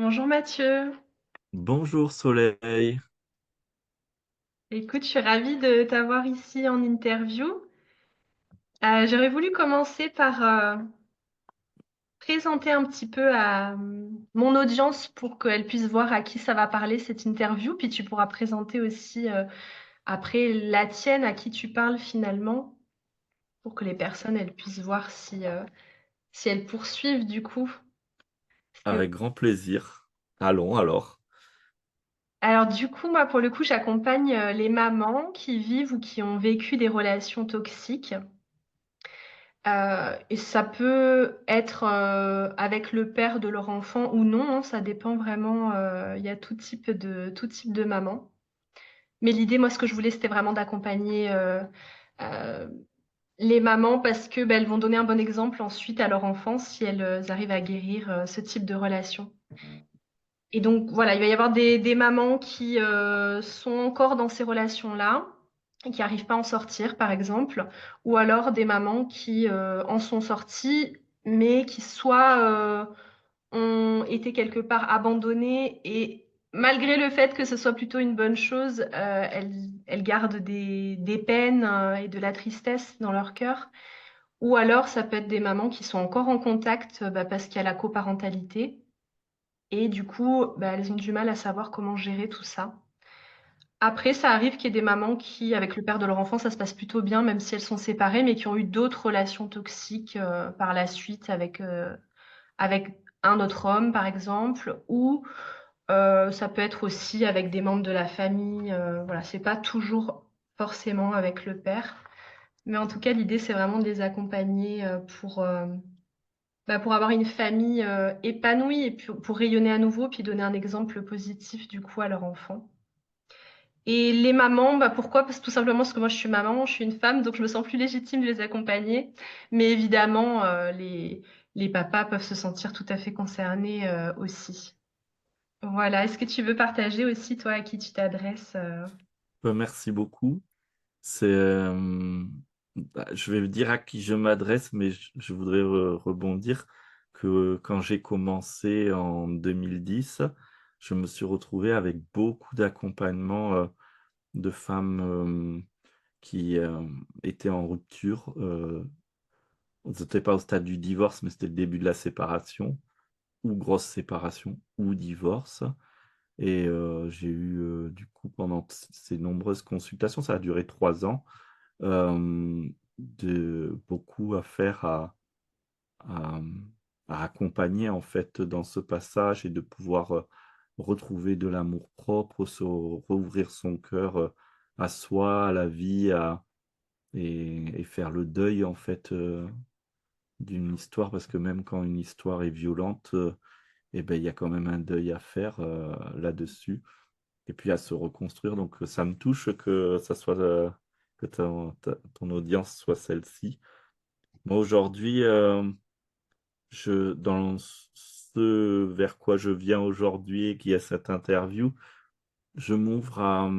Bonjour Mathieu. Bonjour Soleil, Écoute, je suis ravie de t'avoir ici en interview. J'aurais voulu commencer par présenter un petit peu à mon audience pour qu'elle puisse voir à qui ça va parler cette interview, puis tu pourras présenter aussi après la tienne à qui tu parles finalement, pour que les personnes elles puissent voir si elles poursuivent du coup. avec grand plaisir. Allons alors. Alors du coup, moi pour le coup, j'accompagne les mamans qui vivent ou qui ont vécu des relations toxiques. Et ça peut être avec le père de leur enfant ou non, hein, ça dépend vraiment. Il y a tout type de maman. Mais l'idée, moi, ce que je voulais, c'était vraiment d'accompagner euh, les mamans parce que ben, elles vont donner un bon exemple ensuite à leur enfant si elles arrivent à guérir ce type de relation. Et donc voilà, il va y avoir des mamans qui sont encore dans ces relations-là et qui n'arrivent pas à en sortir, par exemple, ou alors des mamans qui en sont sorties, mais qui soit ont été quelque part abandonnées et malgré le fait que ce soit plutôt une bonne chose, elles gardent des peines et de la tristesse dans leur cœur. Ou alors ça peut être des mamans qui sont encore en contact bah, parce qu'il y a la coparentalité et du coup, bah, elles ont du mal à savoir comment gérer tout ça. Après, ça arrive qu'il y ait des mamans qui, avec le père de leur enfant, ça se passe plutôt bien, même si elles sont séparées, mais qui ont eu d'autres relations toxiques par la suite avec un autre homme, par exemple, ou ça peut être aussi avec des membres de la famille. Voilà, c'est pas toujours forcément avec le père. Mais en tout cas, l'idée, c'est vraiment de les accompagner pour avoir une famille épanouie et puis pour rayonner à nouveau, puis donner un exemple positif du coup à leur enfant. Et les mamans, bah pourquoi? Parce que tout simplement parce que moi je suis maman, je suis une femme, donc je me sens plus légitime de les accompagner. Mais évidemment, les papas peuvent se sentir tout à fait concernés aussi. Voilà. Est-ce que tu veux partager aussi, toi, à qui tu t'adresses Merci beaucoup. C'est, je vais dire à qui je m'adresse, mais je voudrais rebondir que quand j'ai commencé en 2010, je me suis retrouvé avec beaucoup d'accompagnement de femmes qui étaient en rupture. C'était pas au stade du divorce, mais c'était le début de la séparation, ou grosse séparation, ou divorce. Et j'ai eu, du coup, pendant ces nombreuses consultations, ça a duré 3 ans, beaucoup à faire à, à accompagner, en fait, dans ce passage et de pouvoir retrouver de l'amour-propre, rouvrir son cœur à soi, à la vie, et faire le deuil, en fait, d'une histoire, parce que même quand une histoire est violente, eh ben, il y a quand même un deuil à faire là-dessus et puis à se reconstruire. Donc ça me touche que ça soit que ton audience soit celle-ci. Moi aujourd'hui, dans ce vers quoi je viens aujourd'hui et qui a cette interview, je m'ouvre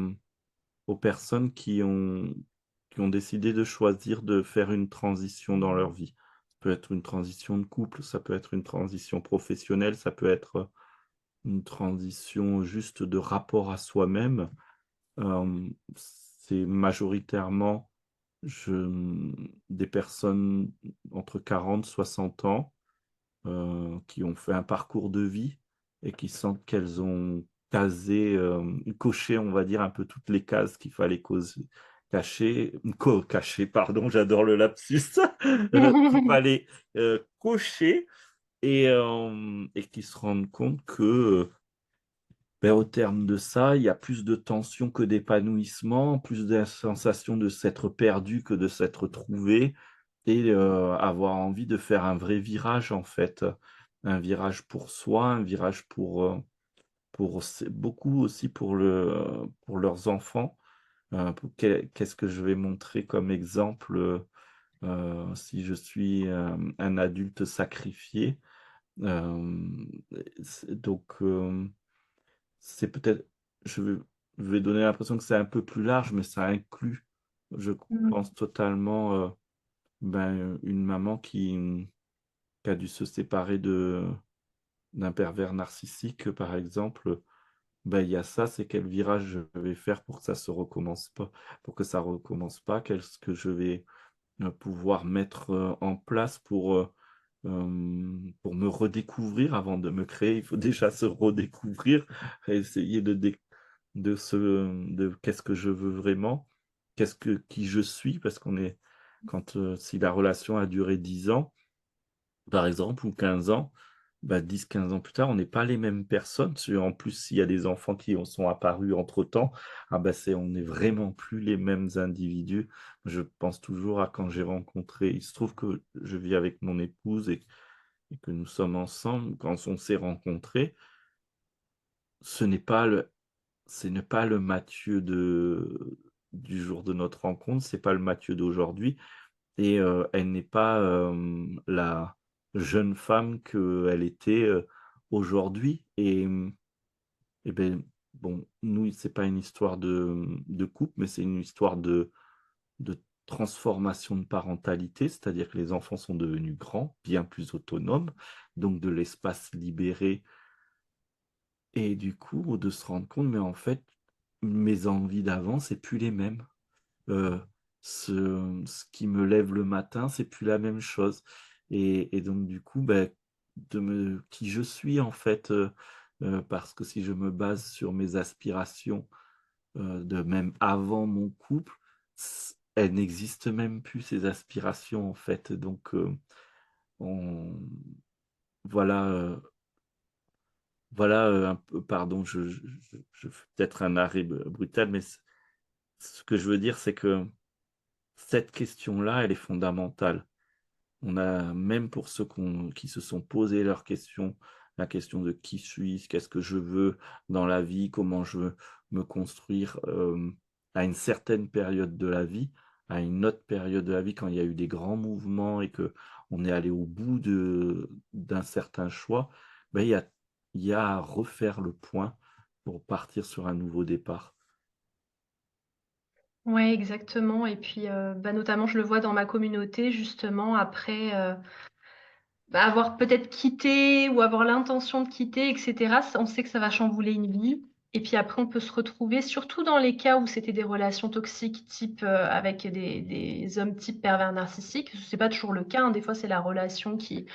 aux personnes qui ont décidé de choisir de faire une transition dans leur vie. Ça peut être une transition de couple, ça peut être une transition professionnelle, ça peut être une transition juste de rapport à soi-même. C'est majoritairement des personnes entre 40 et 60 ans qui ont fait un parcours de vie et qui sentent qu'elles ont coché, on va dire, un peu toutes les cases qu'il fallait cacher, pardon, j'adore le lapsus, qu'il fallait cocher et qui se rendent compte que ben, au terme de ça, il y a plus de tension que d'épanouissement, plus de sensation de s'être perdu que de s'être trouvé, et avoir envie de faire un vrai virage, en fait. Un virage pour soi, un virage beaucoup aussi pour leurs enfants. Qu'est-ce que je vais montrer comme exemple si je suis un adulte sacrifié? Euh, donc, c'est peut-être, je vais, je vais donner l'impression que c'est un peu plus large, mais ça inclut, je pense totalement, une maman qui a dû se séparer d'un pervers narcissique, par exemple, ben, il y a ça, c'est quel virage je vais faire pour que ça se recommence pas, pour que ça recommence pas, qu'est-ce que je vais pouvoir mettre en place pour me redécouvrir avant de me créer. Il faut déjà se redécouvrir, essayer de qu'est-ce que je veux vraiment, qui je suis, parce qu'on est, si la relation a duré 10 ans, par exemple, ou 15 ans, bah, 10-15 ans plus tard, on n'est pas les mêmes personnes. En plus, s'il y a des enfants qui sont apparus entre-temps, ah bah, on n'est vraiment plus les mêmes individus. Je pense toujours à quand j'ai rencontré, il se trouve que je vis avec mon épouse et que nous sommes ensemble. Quand on s'est rencontrés, ce n'est pas le, ce n'est pas le Mathieu du jour de notre rencontre, c'est pas le Mathieu d'aujourd'hui. Et elle n'est pas, la jeune femme qu'elle était, aujourd'hui. Et beh, bon, nous, c'est pas une histoire de couple, mais c'est une histoire de transformation de parentalité. C'est-à-dire que les enfants sont devenus grands, bien plus autonomes, donc de l'espace libéré, et du coup, de se rendre compte, mais en fait, mes envies d'avant, c'est plus les mêmes. Heu, ce qui me lève le matin, c'est plus la même chose, et donc du coup, beh, qui je suis en fait, parce que si je me base sur mes aspirations, de même avant mon couple, elles n'existent même plus, ces aspirations en fait, donc on voilà, un peu, pardon, je fais peut-être un arrêt brutal, mais ce que je veux dire, c'est que cette question-là, elle est fondamentale. On a, même pour ceux qui se sont posés leurs questions, la question de qui suis-je, qu'est-ce que je veux dans la vie, comment je veux me construire, à une certaine période de la vie, à une autre période de la vie, quand il y a eu des grands mouvements et que on est allé au bout d'un certain choix, ben, il y a à refaire le point pour partir sur un nouveau départ. Ouais, exactement et puis, bah, notamment je le vois dans ma communauté justement après, bah, avoir peut-être quitté ou avoir l'intention de quitter et cetera, on sait que ça va chambouler une vie et puis après on peut se retrouver, surtout dans les cas où c'était des relations toxiques type, avec des hommes type pervers narcissiques. C'est pas toujours le cas, hein, des fois c'est la relation qui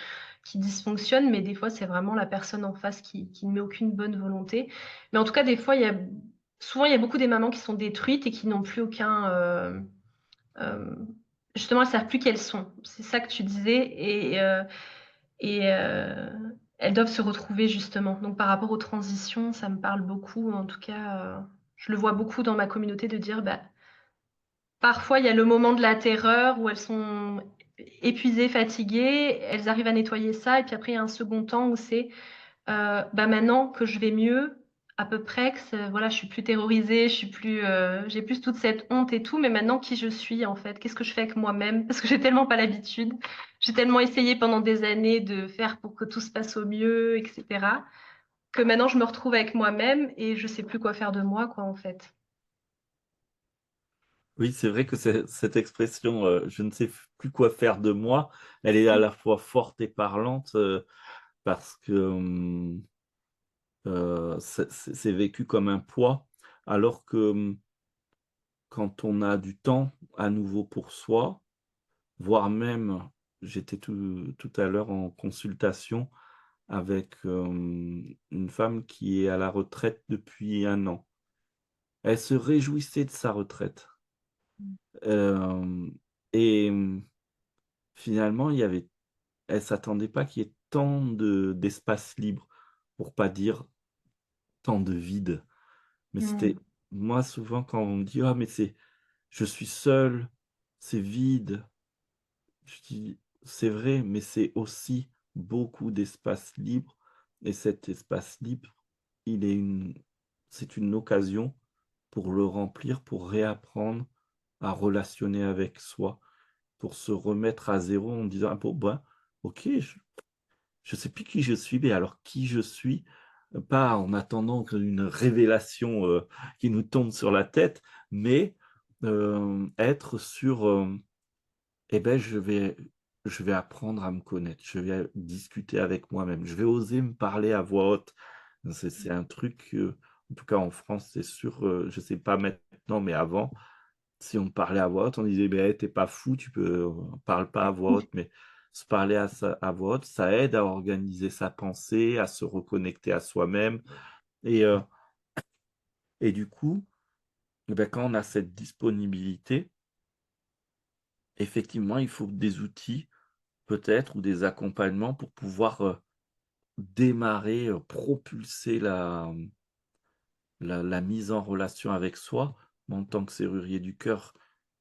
dysfonctionne, mais des fois c'est vraiment la personne en face qui ne met aucune bonne volonté. Mais en tout cas, des fois, souvent il y a beaucoup des mamans qui sont détruites et qui n'ont plus aucun, justement, elles savent plus qui elles sont. C'est ça que tu disais et elles doivent se retrouver justement. Donc par rapport aux transitions, ça me parle beaucoup. En tout cas, je le vois beaucoup dans ma communauté de dire, bah, parfois il y a le moment de la terreur où elles sont épuisées, fatiguées, elles arrivent à nettoyer ça et puis après il y a un second temps où c'est bah, maintenant que je vais mieux, à peu près, voilà, je suis plus terrorisée, je suis plus, j'ai plus toute cette honte et tout, mais maintenant qui je suis en fait? Qu'est-ce que je fais avec moi-même? Parce que j'ai tellement pas l'habitude. J'ai tellement essayé pendant des années de faire pour que tout se passe au mieux, etc., que maintenant je me retrouve avec moi-même et je sais plus quoi faire de moi, quoi, en fait. Oui, c'est vrai que cette expression, «Je ne sais plus quoi faire de moi», elle est à la fois forte et parlante, parce que, c'est vécu comme un poids, alors que, quand on a du temps à nouveau pour soi, voire même, j'étais tout à l'heure en consultation avec, une femme qui est à la retraite depuis 1 an. Elle se réjouissait de sa retraite, hem et finalement, elle s'attendait pas qu'il y ait tant d'espace libre, pour pas dire tant de vide. Mais Mmh. moi, souvent, quand on me dit: «Ah, mais je suis seul, c'est vide», je dis: «C'est vrai, mais c'est aussi beaucoup d'espace libre, et cet espace libre, il est une c'est une occasion pour le remplir, pour réapprendre à relationner avec soi, pour se remettre à zéro en disant: «Ah bon, ben, OK, je sais plus qui je suis, mais alors qui je suis, pas en attendant qu'une révélation, qui nous tombe sur la tête, mais être sur, et ben, je vais je vais apprendre à me connaître, je vais discuter avec moi-même, je vais oser me parler à voix haute. C'est un truc, en tout cas en France, c'est sûr, je sais pas maintenant, mais avant, si on me parlait à voix haute, on disait: «Beh, tu pas fou, tu peux parle pas à voix haute», mais se parler à voix haute, ça aide à organiser sa pensée, à se reconnecter à soi-même et heu et du coup, eh bah, quand on a cette disponibilité, effectivement, il faut des outils peut-être ou des accompagnements pour pouvoir, démarrer, propulser la mise en relation avec soi. Moi, en tant que serrurier du cœur,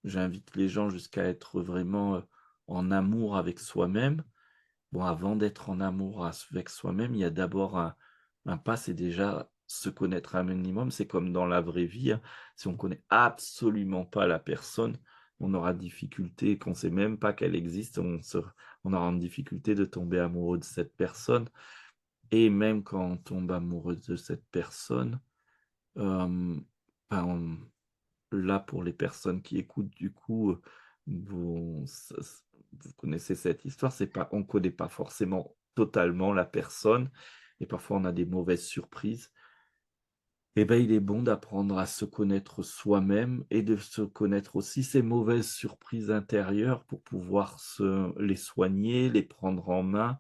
j'invite les gens jusqu'à être vraiment, en amour avec soi-même. Bon, avant d'être en amour avec soi-même, il y a d'abord un pas, c'est déjà se connaître un minimum. C'est comme dans la vraie vie, hein. Si on connaît absolument pas la personne, on aura difficulté, qu'on sait même pas qu'elle existe, on aura une difficulté de tomber amoureux de cette personne et même quand on tombe amoureux de cette personne, hem, ben, là, pour les personnes qui écoutent, du coup, vous connaissez cette histoire, c'est pas on connaît pas forcément totalement la personne et parfois on a des mauvaises surprises. Et ben, il est bon d'apprendre à se connaître soi-même et de se connaître aussi ses mauvaises surprises intérieures pour pouvoir les soigner, les prendre en main,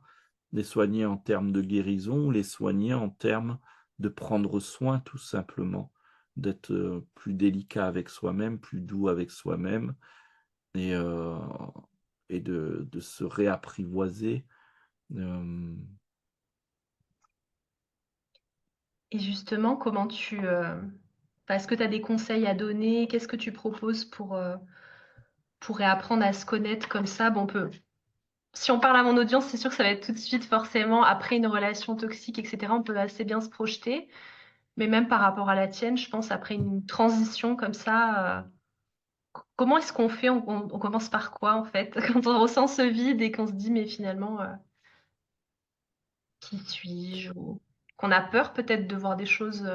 les soigner en termes de guérison, les soigner en termes de prendre soin tout simplement, d'être, plus délicat avec soi-même, plus doux avec soi-même et heu et de se réapprivoiser, hem Et justement, est-ce que tu as des conseils à donner? Qu'est-ce que tu proposes pour réapprendre à se connaître comme ça? Bon, on peut si on parle à mon audience, c'est sûr que ça va être tout de suite forcément après une relation toxique et cetera, on peut assez bien se projeter. Mais même par rapport à la tienne, je pense après une transition comme ça, comment est-ce qu'on fait? On commence par quoi en fait? Quand on ressent ce vide et qu'on se dit: «Mais finalement, qui suis-je?» ou qu'on a peur peut-être de voir des choses,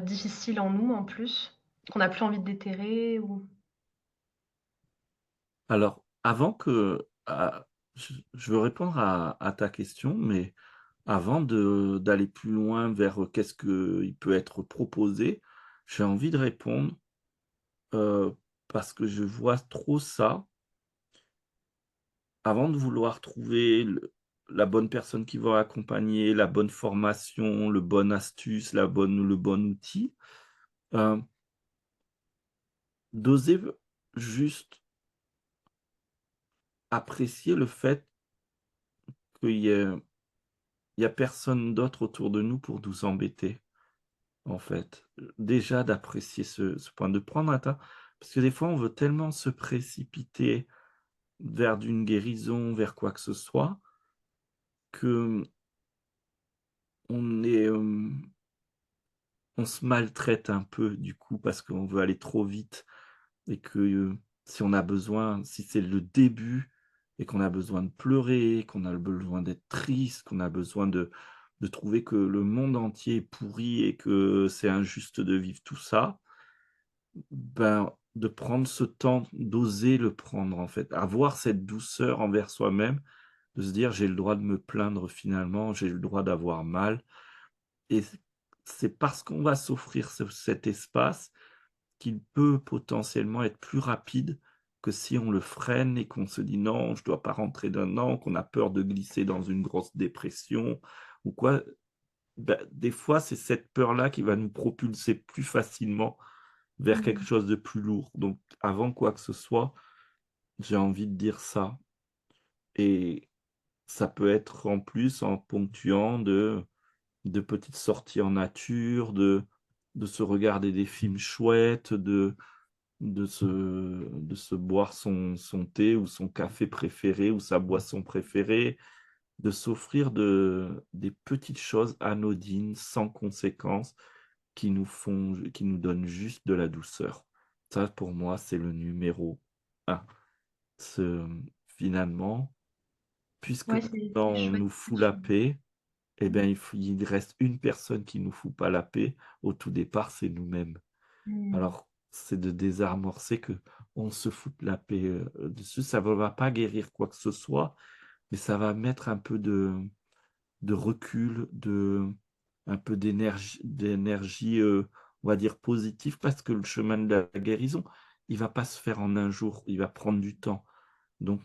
difficiles en nous en plus, qu'on n'a plus envie de déterrer ou Alors, avant que je veux répondre à ta question, mais avant d'aller plus loin vers, qu'est-ce qu'il peut être proposé, j'ai envie de répondre, heu, parce que je vois trop ça, avant de vouloir trouver la bonne personne qui va accompagner, la bonne formation, le bon astuce, le bon outil, heu, d'oser juste apprécier le fait qu'il y a personne d'autre autour de nous pour nous embêter. En fait, déjà d'apprécier ce point, de prendre un temps parce que des fois, on veut tellement se précipiter vers d'une guérison, vers quoi que ce soit, que on est, on se maltraite un peu du coup parce qu'on veut aller trop vite et que, si on a besoin si c'est le début et qu'on a besoin de pleurer, qu'on a le besoin d'être triste, qu'on a besoin de trouver que le monde entier est pourri et que c'est injuste de vivre tout ça. Ben, de prendre ce temps, d'oser le prendre en fait, avoir cette douceur envers soi-même, de se dire: «J'ai le droit de me plaindre finalement, j'ai le droit d'avoir mal» et c'est parce qu'on va s'offrir cet espace qu'il peut potentiellement être plus rapide que si on le freine et qu'on se dit: «Non, je dois pas rentrer dedans», qu'on a peur de glisser dans une grosse dépression ou quoi. Bah, des fois, c'est cette peur-là qui va nous propulser plus facilement vers quelque mmh. chose de plus lourd. Donc avant quoi que ce soit, j'ai envie de dire ça et ça peut être en plus en ponctuant de petites sorties en nature, de se regarder des films chouettes, de se boire son thé ou son café préféré ou sa boisson préférée, de s'offrir des petites choses anodines, sans conséquence, qui nous donnent juste de la douceur. Ça, pour moi, c'est le numéro un. Ce Finalement, puisque Ouais, maintenant c'est on chouette nous ce que fout la tu paix, eh mmh. bien, il reste une personne qui nous fout pas la paix. Au tout départ, c'est nous-mêmes. Mmh. Alors, c'est de désamorcer que on se fout de la paix, dessus. Ça ne va pas guérir quoi que ce soit, mais ça va mettre un peu de recul, un peu d'énergie, on va dire positive parce que le chemin de la guérison, il va pas se faire en un jour, il va prendre du temps. Donc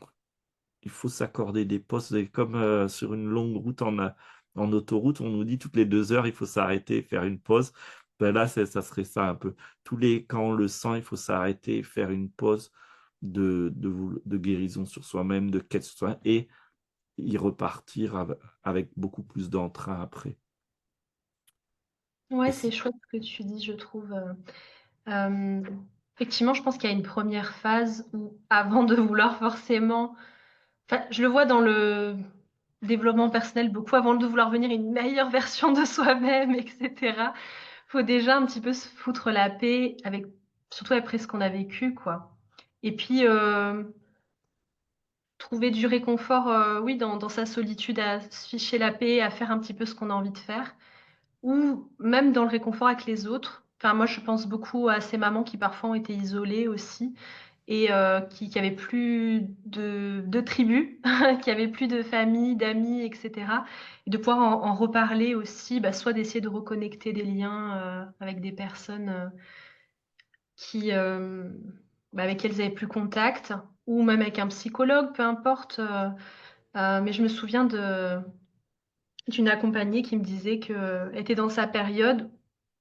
il faut s'accorder des pauses et comme, sur une longue route en autoroute, on nous dit toutes les 2 heures, il faut s'arrêter et faire une pause. Ben là, ça serait ça un peu. Quand on le sent, il faut s'arrêter et faire une pause de guérison sur soi-même, de quête sur soi et y repartir avec beaucoup plus d'entrain après. Ouais, Et c'est si chouette ce que tu dis, je trouve, hem, effectivement, je pense qu'il y a une première phase où avant de vouloir forcément enfin, je le vois dans le développement personnel beaucoup, avant de vouloir devenir une meilleure version de soi-même et cetera, faut déjà un petit peu se foutre la paix avec surtout après ce qu'on a vécu, quoi. Et puis, trouver du réconfort, oui, dans sa solitude, à se ficher la paix, à faire un petit peu ce qu'on a envie de faire ou même dans le réconfort avec les autres. Enfin, moi, je pense beaucoup à ces mamans qui parfois ont été isolées aussi et qui avaient plus de tribu, qui avaient plus de famille, d'amis et cetera et de pouvoir en reparler aussi, bah, soit d'essayer de reconnecter des liens, avec des personnes, qui, bah, avec qui elles avaient plus contact ou même avec un psychologue, peu importe, mais je me souviens d'une accompagnée qui me disait qu'elle était dans sa période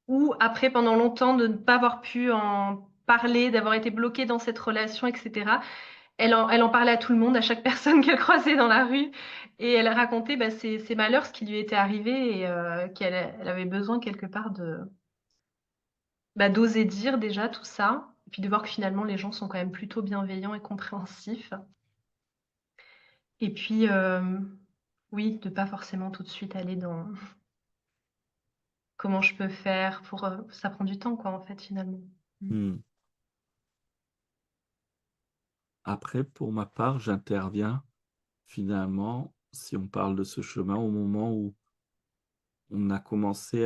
où après, pendant longtemps, de ne pas avoir pu en parler, d'avoir été bloquée dans cette relation et cetera, elle en parlait à tout le monde, à chaque personne qu'elle croisait dans la rue et elle racontait, bah, ses malheurs, ce qui lui était arrivé et elle avait besoin quelque part de, bah, d'oser dire déjà tout ça et puis de voir que finalement les gens sont quand même plutôt bienveillants et compréhensifs et puis, oui, de pas forcément tout de suite aller dans comment je peux faire pour, ça prend du temps quoi, en fait, finalement. Mmh. mmh, après pour ma part, j'interviens finalement, si on parle de ce chemin, au moment où on a commencé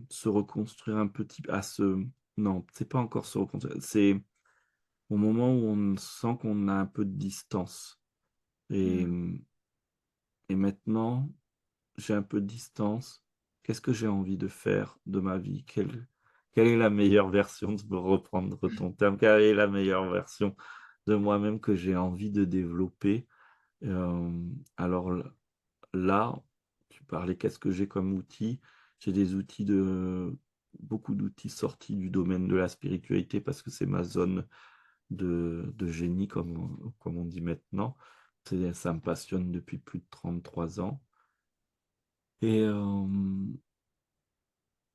se reconstruire un petit à se non, c'est pas encore se reconstruire, c'est au moment où on sent qu'on a un peu de distance et Mmh. et maintenant, j'ai un peu de distance. Qu'est-ce que j'ai envie de faire de ma vie? Quelle est la meilleure version, pour reprendre ton terme, quelle est la meilleure version de moi-même que j'ai envie de développer? Alors là, tu parlais, qu'est-ce que j'ai comme outil? J'ai des outils beaucoup d'outils sortis du domaine de la spiritualité parce que c'est ma zone de génie comme on dit maintenant. Ça me passionne depuis plus de 33 ans et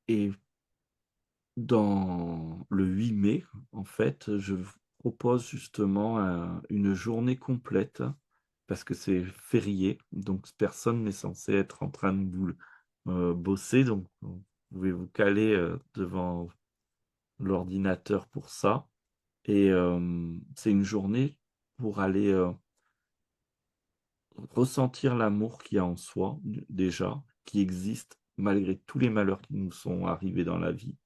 et dans le 8 mai, en fait, je vous propose justement une journée complète parce que c'est férié, donc personne n'est censé être en train de bosser, donc vous pouvez vous caler, devant l'ordinateur pour ça et c'est une journée pour aller, ressentir l'amour qu'il y a en soi, déjà, qui existe malgré tous les malheurs qui nous sont arrivés dans la vie.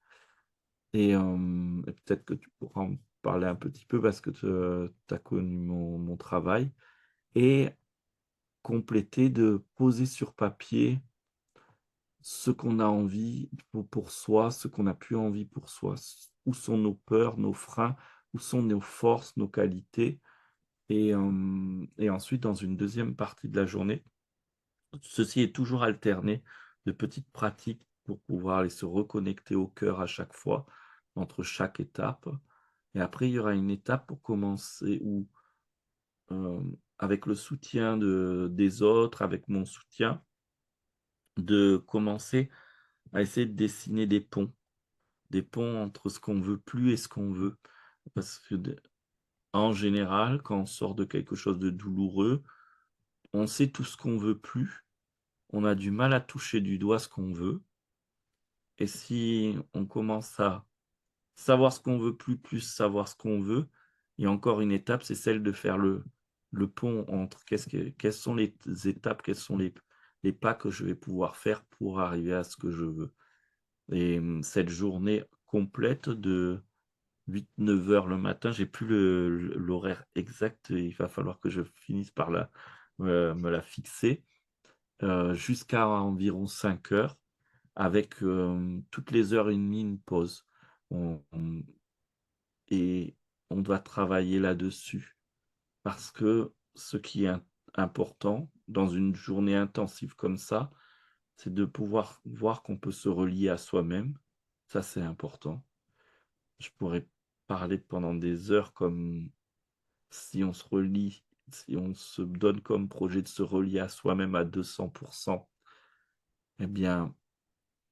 Et peut-être que tu pourras en parler un petit peu parce que tu as connu mon travail et compléter de poser sur papier ce qu'on a envie pour soi, ce qu'on n'a plus envie pour soi. Où sont nos peurs, nos freins, où sont nos forces, nos qualités et ensuite dans une deuxième partie de la journée, ceci est toujours alterné de petites pratiques pour pouvoir aller se reconnecter au cœur à chaque fois, entre chaque étape. Et après, il y aura une étape pour commencer où, avec le soutien des autres, avec mon soutien, de commencer à essayer de dessiner des ponts entre ce qu'on veut plus et ce qu'on veut. Parce que en général, quand on sort de quelque chose de douloureux, on sait tout ce qu'on veut plus, on a du mal à toucher du doigt ce qu'on veut. Et si on commence à savoir ce qu'on veut plus savoir ce qu'on veut, il y a encore une étape, c'est celle de faire le pont entre quelles sont les étapes, quels sont les pas que je vais pouvoir faire pour arriver à ce que je veux. Et cette journée complète de 8-9 heures le matin. J'ai plus l'horaire exact. Il va falloir que je finisse par me la fixer, jusqu'à environ 5 heures avec toutes les heures et demie une pause. Et on doit travailler là-dessus parce que ce qui est important dans une journée intensive comme ça, c'est de pouvoir voir qu'on peut se relier à soi-même. Ça, c'est important. Je pourrais parler pendant des heures comme si on se relie, si on se donne comme projet de se relier à soi-même à 200%, eh bien,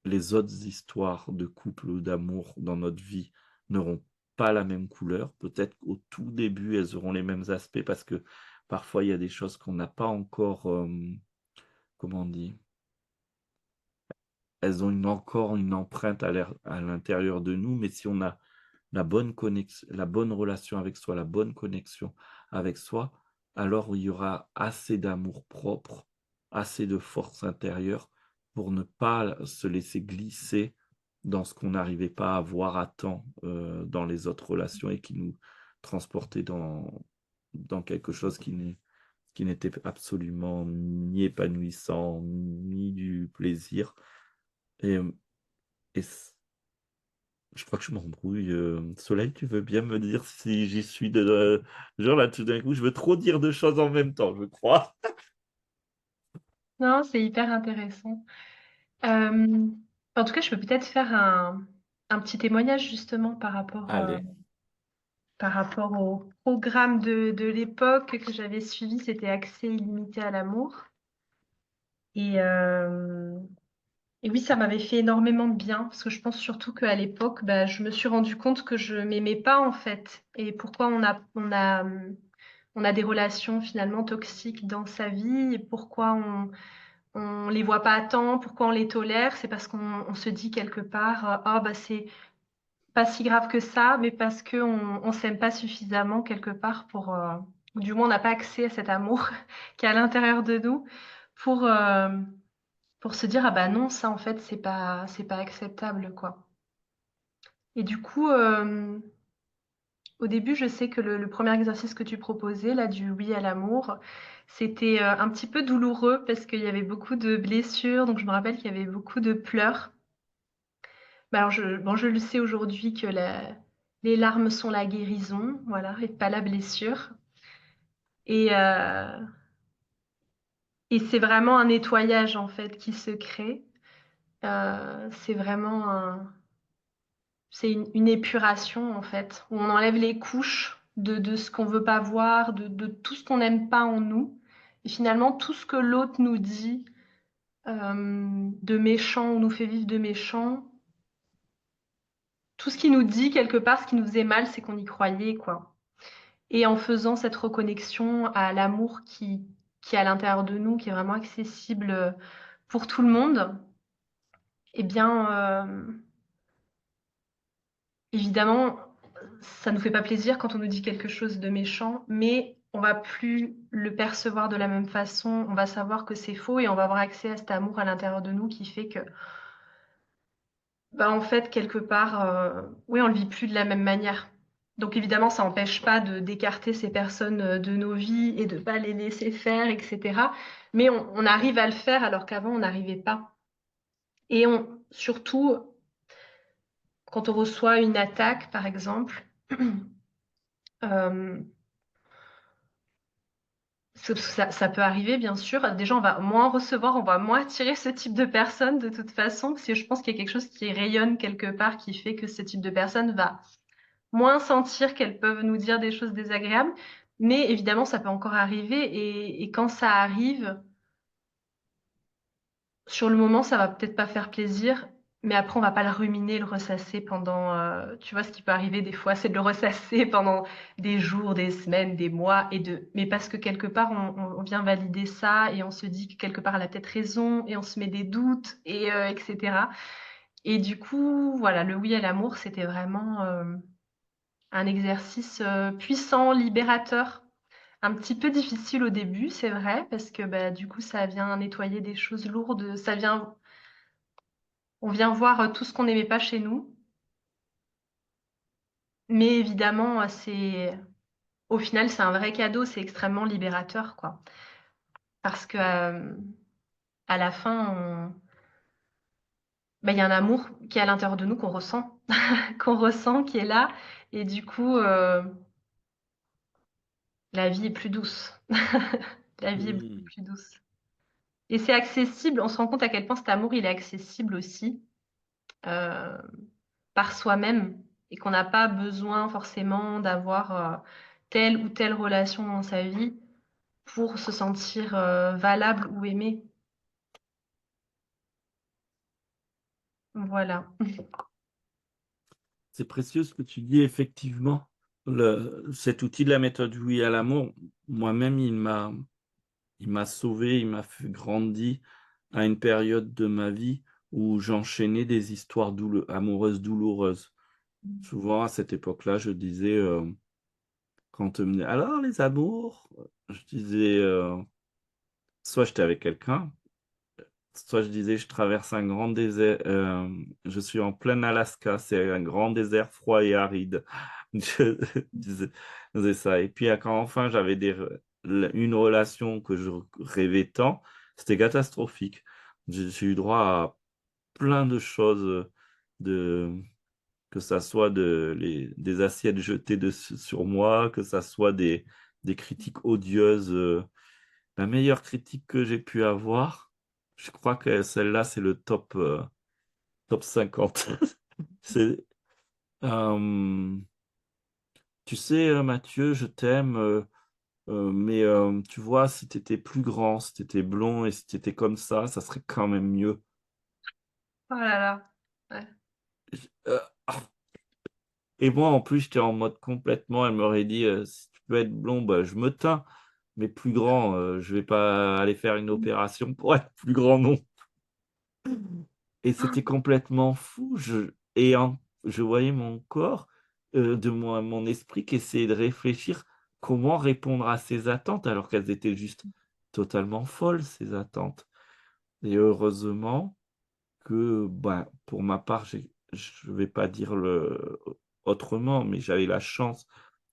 les autres histoires de couple ou d'amour dans notre vie n'auront pas la même couleur. Peut-être qu'au tout début, elles auront les mêmes aspects parce que parfois il y a des choses qu'on n'a pas encore, comment on dit? Elles ont encore une empreinte à l'intérieur de nous, mais si on a la bonne relation avec soi, la bonne connexion avec soi, alors il y aura assez d'amour-propre, assez de force intérieure pour ne pas se laisser glisser dans ce qu'on n'arrivait pas à voir à temps, dans les autres relations et qui nous transportait dans quelque chose qui n'était absolument ni épanouissant, ni du plaisir et et je crois que je m'embrouille, Soleil, tu veux bien me dire si j'y suis genre là, tout d'un coup, je veux trop dire de choses en même temps, je crois. Non, c'est hyper intéressant. En tout cas, je peux peut-être faire un petit témoignage justement Allez, par rapport au programme de l'époque que j'avais suivi, c'était Accès illimité à l'amour. Et, euh, et oui, ça m'avait fait énormément de bien, parce que je pense surtout qu'à l'époque, bah, je me suis rendu compte que je m'aimais pas en fait. Et pourquoi on a des relations finalement toxiques dans sa vie, et pourquoi on les voit pas à temps, pourquoi on les tolère, c'est parce qu'on se dit quelque part, ah bah c'est pas si grave que ça, mais parce que on s'aime pas suffisamment quelque part pour, ou du moins on n'a pas accès à cet amour qui est à l'intérieur de nous pour euh, pour se dire ah bah non ça en fait c'est pas acceptable quoi. Et du coup au début je sais que le premier exercice que tu proposais là du oui à l'amour c'était un petit peu douloureux parce qu'il y avait beaucoup de blessures donc je me rappelle qu'il y avait beaucoup de pleurs. Bah alors bon, je le sais aujourd'hui que les larmes sont la guérison, voilà, et pas la blessure. Et, euh, et c'est vraiment un nettoyage en fait qui se crée. C'est vraiment c'est une épuration en fait, où on enlève les couches de ce qu'on veut pas voir, de tout ce qu'on n'aime pas en nous. Et finalement, tout ce que l'autre nous dit de méchant ou nous fait vivre de méchant, tout ce qui nous dit quelque part, ce qui nous faisait mal, c'est qu'on y croyait, quoi. Et en faisant cette reconnexion à l'amour qui est à l'intérieur de nous, qui est vraiment accessible pour tout le monde, eh bien, évidemment, ça nous fait pas plaisir quand on nous dit quelque chose de méchant, mais on va plus le percevoir de la même façon, on va savoir que c'est faux et on va avoir accès à cet amour à l'intérieur de nous qui fait que, bah, en fait, quelque part, oui, on le vit plus de la même manière. Donc évidemment, ça n'empêche pas d'écarter ces personnes de nos vies et de pas les laisser faire, etc. Mais on arrive à le faire alors qu'avant, on n'arrivait pas. Et surtout, quand on reçoit une attaque, par exemple, euh, ça peut arriver, bien sûr. Déjà, on va moins recevoir, on va moins attirer ce type de personnes de toute façon, parce que je pense qu'il y a quelque chose qui rayonne quelque part, qui fait que ce type de personne va moins sentir qu'elles peuvent nous dire des choses désagréables. Mais évidemment, ça peut encore arriver. Et quand ça arrive, sur le moment, ça va peut-être pas faire plaisir. Mais après, on va pas le ruminer, le ressasser pendant... tu vois, ce qui peut arriver des fois, c'est de le ressasser pendant des jours, des semaines, des mois. Mais parce que quelque part, on vient valider ça et on se dit que quelque part, elle a peut-être raison et on se met des doutes, etc. Et du coup, voilà, le oui à l'amour, c'était vraiment... un exercice puissant, libérateur, un petit peu difficile au début, c'est vrai, parce que bah, du coup, ça vient nettoyer des choses lourdes, on vient voir tout ce qu'on n'aimait pas chez nous. Mais évidemment, c'est au final, c'est un vrai cadeau, c'est extrêmement libérateur, quoi. Parce que, à la fin, il y a un amour qui est à l'intérieur de nous qu'on ressent, qu'on ressent, qui est là et du coup, la vie est plus douce. La vie est beaucoup Mmh. plus douce et c'est accessible, on se rend compte à quel point cet amour, il est accessible aussi, heu, par soi-même et qu'on n'a pas besoin forcément d'avoir, telle ou telle relation dans sa vie pour se sentir, valable ou aimé. Voilà. C'est précieux ce que tu dis effectivement. Cet outil de la méthode «Oui à l'amour», moi-même, il m'a sauvé, il m'a fait grandir à une période de ma vie où j'enchaînais des histoires amoureuses douloureuses. Souvent à cette époque-là, je disais, quand on me dit: «Alors les amours?» Je disais, soit j'étais avec quelqu'un, soit je disais: «Je traverse un grand désert, je suis en plein Alaska, c'est un grand désert froid et aride». Je disais ça et puis, quand enfin j'avais une relation que je rêvais tant, c'était catastrophique. J'ai eu droit à plein de choses, de que ça soit des assiettes jetées sur moi, que ça soit des critiques odieuses, la meilleure critique que j'ai pu avoir, je crois que celle-là, c'est le top 50. C'est, hem: «Tu sais, Mathieu, je t'aime, mais tu vois, si tu étais plus grand, si tu étais blond et si tu étais comme ça serait quand même mieux». Oh là là. Ouais. Et moi, en plus, j'étais en mode complètement elle m'aurait dit, «Si tu peux être blond, bah, je me teins, mais plus grand, je vais pas aller faire une Mmh. opération pour être plus grand non». Et c'était complètement fou. Je voyais mon corps, de mon esprit qui essayait de réfléchir comment répondre à ces attentes, alors qu'elles étaient juste totalement folles, ces attentes. Et heureusement que, ben, pour ma part, je vais pas dire autrement, mais j'avais la chance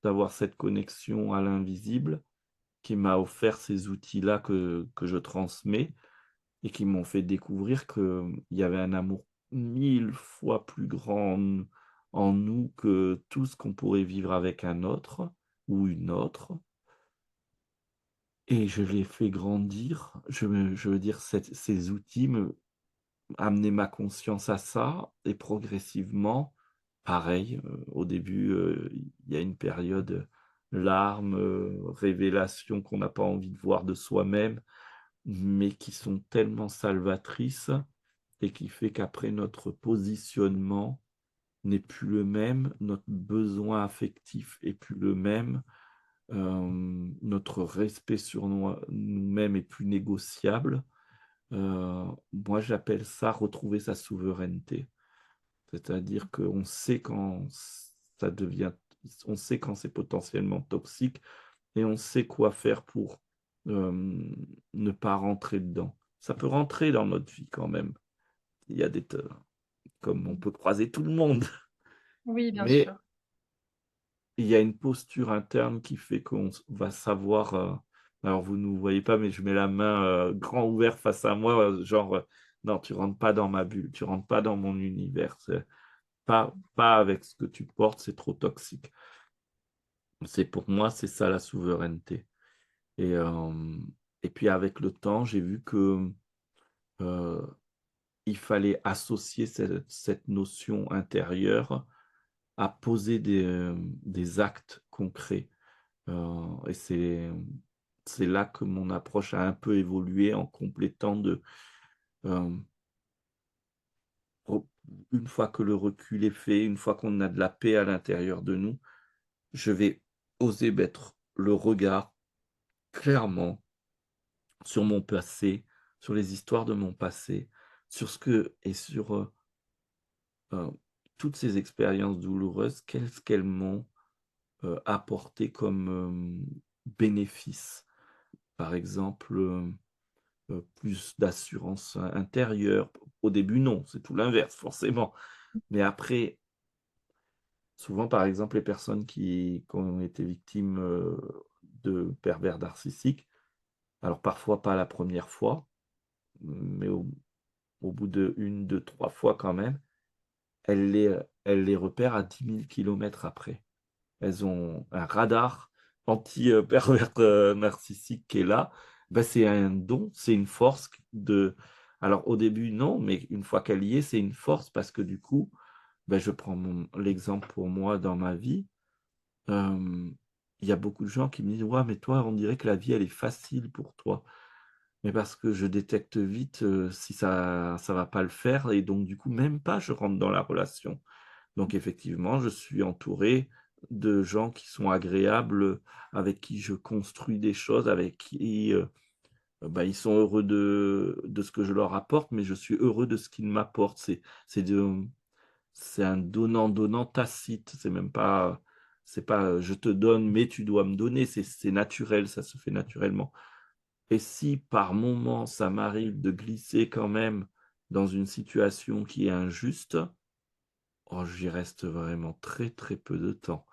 d'avoir cette connexion à l'invisible qui m'a offert ces outils-là que je transmets et qui m'ont fait découvrir qu'il y avait un amour 1000 fois plus grand en nous que tout ce qu'on pourrait vivre avec un autre ou une autre. Et je l'ai fait grandir. Je veux dire, ces outils me amenaient ma conscience à ça et progressivement, pareil, au début, il y a une période, larmes, révélations qu'on n'a pas envie de voir de soi-même, mais qui sont tellement salvatrices et qui fait qu'après notre positionnement n'est plus le même, notre besoin affectif est plus le même, notre respect sur nous-mêmes est plus négociable. Moi, j'appelle ça retrouver sa souveraineté. C'est-à-dire qu'on sait quand ça devient on sait quand c'est potentiellement toxique et on sait quoi faire pour, ne pas rentrer dedans. Ça peut rentrer dans notre vie quand même. Il y a comme on peut croiser tout le monde, Oui, bien mais sûr. il y a une posture interne qui fait qu'on va savoir, alors vous ne nous voyez pas, mais je mets la main, grand ouvert face à moi, genre, «Non, tu rentres pas dans ma bulle, tu rentres pas dans mon univers, c'est pas avec ce que tu portes, c'est trop toxique». C'est pour moi, c'est ça la souveraineté et et puis avec le temps, j'ai vu que, heu, il fallait associer cette notion intérieure à poser des actes concrets, et c'est là que mon approche a un peu évolué en complétant hem, re une fois que le recul est fait, une fois qu'on a de la paix à l'intérieur de nous, je vais oser mettre le regard clairement sur mon passé, sur les histoires de mon passé, sur ce que et sur, heu, toutes ces expériences douloureuses, qu'est-ce qu'elles m'ont, apporté comme, bénéfice. Par exemple, plus d'assurance intérieure. Au début, non, c'est tout l'inverse forcément. Mais après, Souvent, par exemple, les personnes qui ont été victimes, de pervers narcissiques, alors parfois pas la première fois, mais au bout de une, 2, 3 fois quand même, elles les repèrent à 10 000 kilomètres après. Elles ont un radar anti, pervers, narcissique qui est là. Bah, c'est un don, c'est une force de alors au début non, mais une fois qu'elle y est, c'est une force parce que du coup, bah, je prends l'exemple pour moi dans ma vie. Hem, il y a beaucoup de gens qui me disent: «Ouais, mais toi, on dirait que la vie, elle est facile pour toi». Mais parce que je détecte vite, si ça va pas le faire et donc du coup, même pas je rentre dans la relation. Donc effectivement, je suis entouré de gens qui sont agréables, avec qui je construis des choses, avec qui, bah, ils sont heureux de ce que je leur apporte, mais je suis heureux de ce qu'ils m'apportent. C'est de c'est un donnant-donnant tacite, c'est pas, «Je te donne, mais tu dois me donner», c'est naturel, ça se fait naturellement. Et si par moment, ça m'arrive de glisser quand même dans une situation qui est injuste, oh j'y reste vraiment très, très peu de temps.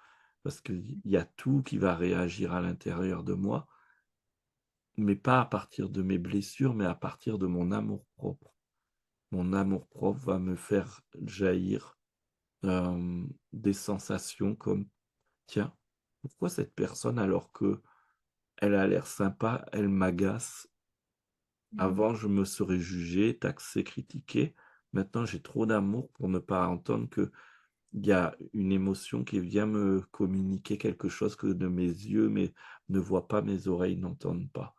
Parce qu'il y a tout qui va réagir à l'intérieur de moi, mais pas à partir de mes blessures, mais à partir de mon amour-propre. Mon amour-propre va me faire jaillir, des sensations comme: «Tiens, pourquoi cette personne alors que elle a l'air sympa, elle m'agace?» Mmh. Avant, je me serais jugé, taxé, critiqué. Maintenant, j'ai trop d'amour pour ne pas entendre qu'il y a une émotion qui vient me communiquer quelque chose que de mes yeux ne voient pas, mes oreilles n'entendent pas.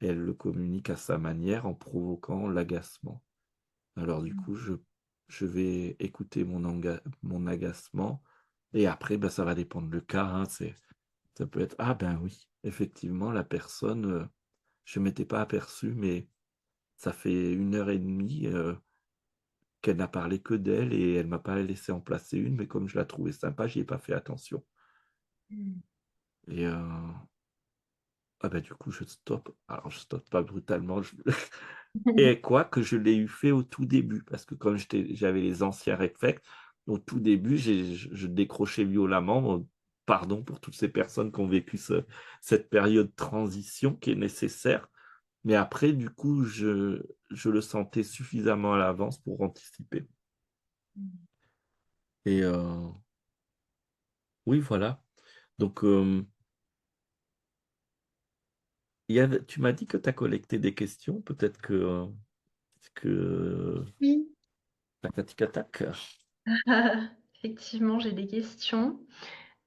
Et elle le communique à sa manière en provoquant l'agacement. Alors du coup, je vais écouter mon agacement et après, bah, ça va dépendre le cas, hein, ça peut être: «Ah ben oui, effectivement, la personne, je m'étais pas aperçu, mais ça fait 1 heure et demie qu'elle n'a parlé que d'elle et elle m'a pas laissé en placer une, mais comme je la trouvais sympa, j'y ai pas fait attention» Mmh. et ah bah, du coup, je stoppe. Alors je stoppe pas brutalement, je et quoique je l'ai eu fait au tout début, parce que comme j'avais les anciens réflexes, au tout début, je décrochais violemment, pardon pour toutes ces personnes qui ont vécu cette période de transition qui est nécessaire, mais après du coup, je le sentais suffisamment à l'avance pour anticiper et oui, voilà. Donc, tu m'as dit que tu as collecté des questions, peut-être que Oui. tac, tac, tac. Effectivement, j'ai des questions.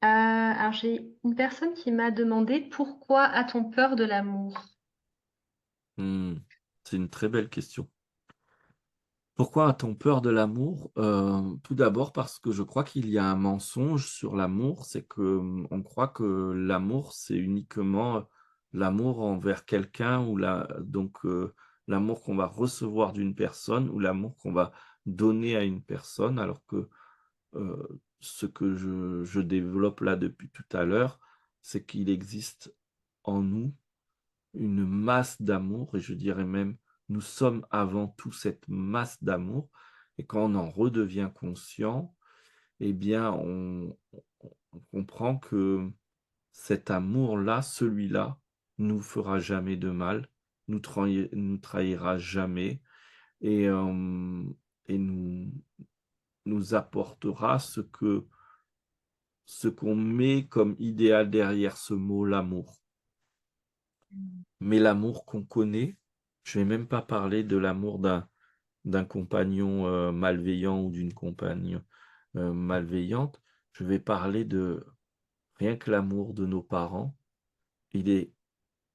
Alors j'ai une personne qui m'a demandé: «Pourquoi a-t-on peur de l'amour?» Mmh, c'est une très belle question. Pourquoi a-t-on peur de l'amour? Tout d'abord parce que je crois qu'il y a un mensonge sur l'amour, c'est que, on croit que l'amour, c'est uniquement, l'amour envers quelqu'un ou l'amour qu'on va recevoir d'une personne ou l'amour qu'on va donner à une personne alors que ce que je développe là depuis tout à l'heure, c'est qu'il existe en nous une masse d'amour et je dirais même, nous sommes avant tout cette masse d'amour et quand on en redevient conscient, eh bien, on comprend que cet amour-là, celui-là, nous fera jamais de mal, nous trahira jamais et et nous apportera ce qu'on met comme idéal derrière ce mot «l'amour». Mais l'amour qu'on connaît, je vais même pas parler de l'amour d'un compagnon, malveillant ou d'une compagne, malveillante. Je vais parler de rien que l'amour de nos parents, il est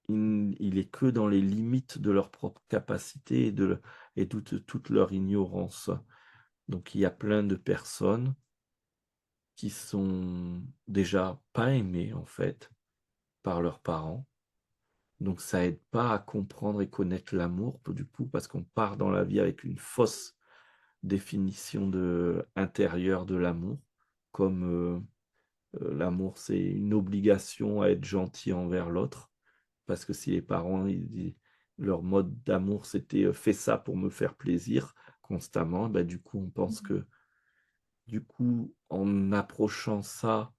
il est que dans les limites de leur propre capacité et toute leur ignorance. Donc il y a plein de personnes qui sont déjà pas aimées, en fait, par leurs parents. Donc ça aide pas à comprendre et connaître l'amour, du coup, parce qu'on part dans la vie avec une fausse définition intérieure de l'amour, comme, l'amour, c'est une obligation à être gentil envers l'autre, parce que si les parents, leur mode d'amour, c'était, «Fais ça pour me faire plaisir» constamment, bah, du coup, on pense que Du coup, en approchant ça,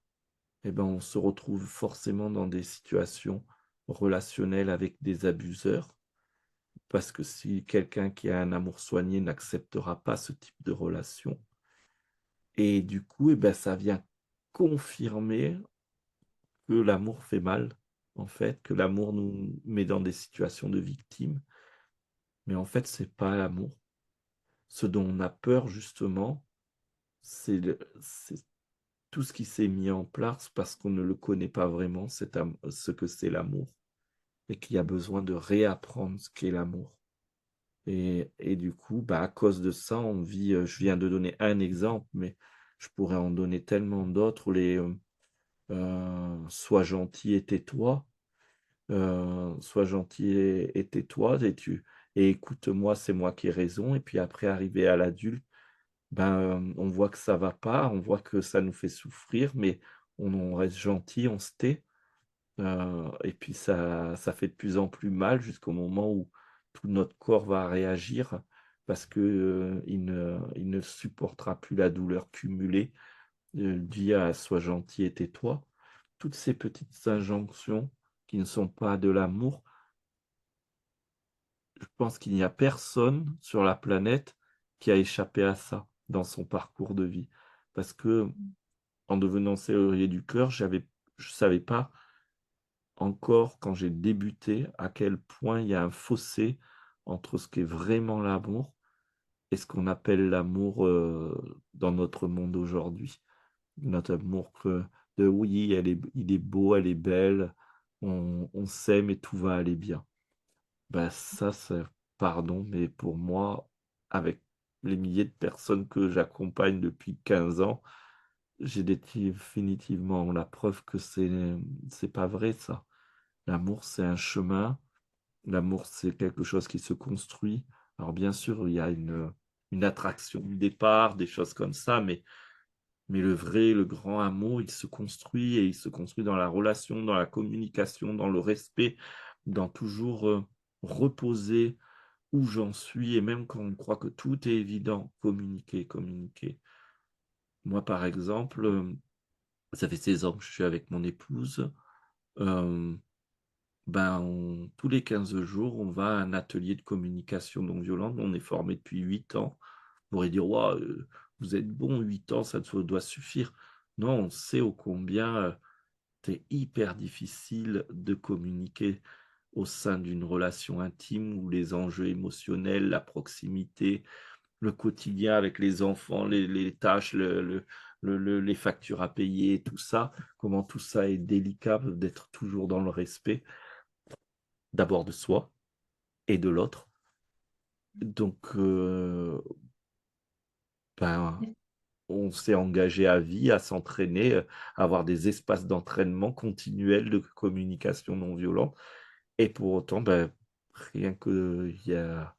eh ben, on se retrouve forcément dans des situations relationnelles avec des abuseurs. Parce que si quelqu'un qui a un amour soigné n'acceptera pas ce type de relation et du coup, eh ben, ça vient confirmer que l'amour fait mal, en fait, que l'amour nous met dans des situations de victime, mais en fait, c'est pas l'amour. Ce dont on a peur justement, c'est tout ce qui s'est mis en place parce qu'on ne le connaît pas vraiment, ce que c'est l'amour et qu'il y a besoin de réapprendre ce qu'est l'amour. Et du coup, bah, à cause de ça, on vit, je viens de donner un exemple, mais je pourrais en donner tellement d'autres, «Sois gentil et tais-toi», «Sois gentil et tais-toi et écoute-moi, c'est moi qui ai raison» et puis après arrivé à l'adulte, ben, on voit que ça va pas, on voit que ça nous fait souffrir, mais on reste gentil, on se tait. Et puis ça fait de plus en plus mal jusqu'au moment où tout notre corps va réagir parce que, il ne supportera plus la douleur cumulée, liée à «Sois gentil et tais-toi». Toutes ces petites injonctions qui ne sont pas de l'amour, je pense qu'il n'y a personne sur la planète qui a échappé à ça dans son parcours de vie. Parce que en devenant serrurier du cœur, je savais pas encore quand j'ai débuté, à quel point il y a un fossé entre ce qu'est vraiment l'amour et ce qu'on appelle l'amour, dans notre monde aujourd'hui. Notre amour que de oui, il est beau, elle est belle, on s'aime et tout va aller bien. Bah, ça, c'est pardon, mais pour moi, avec les milliers de personnes que j'accompagne depuis 15 ans, j'ai définitivement la preuve que c'est pas vrai ça. L'amour, c'est un chemin. L'amour, c'est quelque chose qui se construit. Alors bien sûr, il y a une attraction du départ, des choses comme ça, mais le vrai, le grand amour, il se construit et il se construit dans la relation, dans la communication, dans le respect, dans toujours, reposer où j'en suis et même quand on croit que tout est évident, communiquer, communiquer. Moi, par exemple, ça fait 16 ans que je suis avec mon épouse, hem ben, tous les 15 jours, on va à un atelier de communication non violente. On est formé depuis 8 ans. On pourrait dire: «Waouh, vous êtes bon, 8 ans, ça doit suffire». Non, on sait ô combien, c'est hyper difficile de communiquer au sein d'une relation intime où les enjeux émotionnels, la proximité, le quotidien avec les enfants, les tâches, les factures à payer, tout ça, comment tout ça est délicat d'être toujours dans le respect, d'abord de soi et de l'autre. Donc, ben, on s'est engagé à vie à s'entraîner, à avoir des espaces d'entraînement continuels de communication non violente et pour autant, ben, rien qu'il y a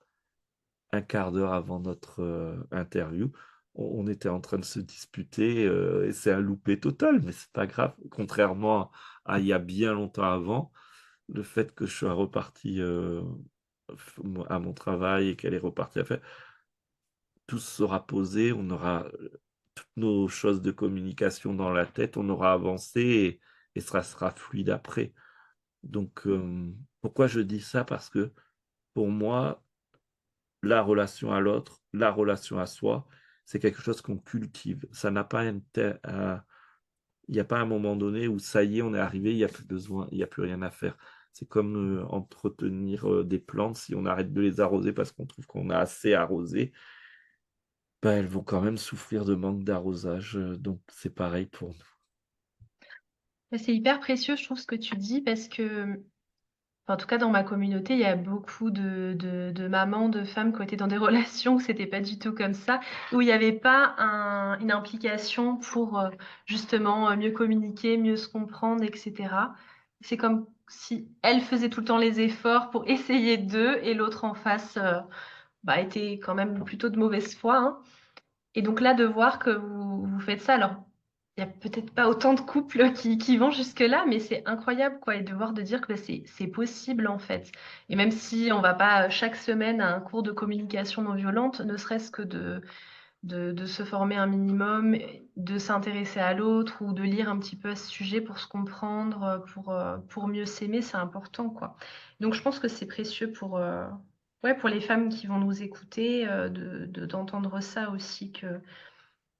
un quart d'heure avant notre, interview, on était en train de se disputer, et c'est un loupé total, mais c'est pas grave. Contrairement à il y a bien longtemps avant, le fait que je sois reparti, à mon travail et qu'elle est repartie à faire tout sera posé, on aura, toutes nos choses de communication dans la tête, on aura avancé et ça sera fluide après. Donc, pourquoi je dis ça? Parce que pour moi, la relation à l'autre, la relation à soi, c'est quelque chose qu'on cultive. Ça n'a pas il y a pas un moment donné où ça y est, on est arrivé, il y a plus besoin, il y a plus rien à faire. C'est comme, entretenir, des plantes, si on arrête de les arroser parce qu'on trouve qu'on a assez arrosé, bah, elles vont quand même souffrir de manque d'arrosage, donc c'est pareil pour nous. Bah, c'est hyper précieux, je trouve, ce que tu dis parce que, enfin, en tout cas, dans ma communauté, il y a beaucoup de mamans, de femmes qui ont été dans des relations où c'était pas du tout comme ça, où il y avait pas une implication pour, justement, mieux communiquer, mieux se comprendre et cetera. C'est comme si elle faisait tout le temps les efforts pour essayer d'eux et l'autre en face, bah, était quand même plutôt de mauvaise foi, hein. Et donc là, de voir que vous faites ça, alors il y a peut-être pas autant de couples qui vont jusque-là, mais c'est incroyable, quoi, et de voir, de dire que, bah, c'est possible, en fait. Et même si on va pas, chaque semaine à un cours de communication non violente, ne serait-ce que de se former un minimum, de s'intéresser à l'autre ou de lire un petit peu à ce sujet pour se comprendre, pour mieux s'aimer, c'est important, quoi. Donc je pense que c'est précieux ouais, pour les femmes qui vont nous écouter, d'entendre ça aussi, que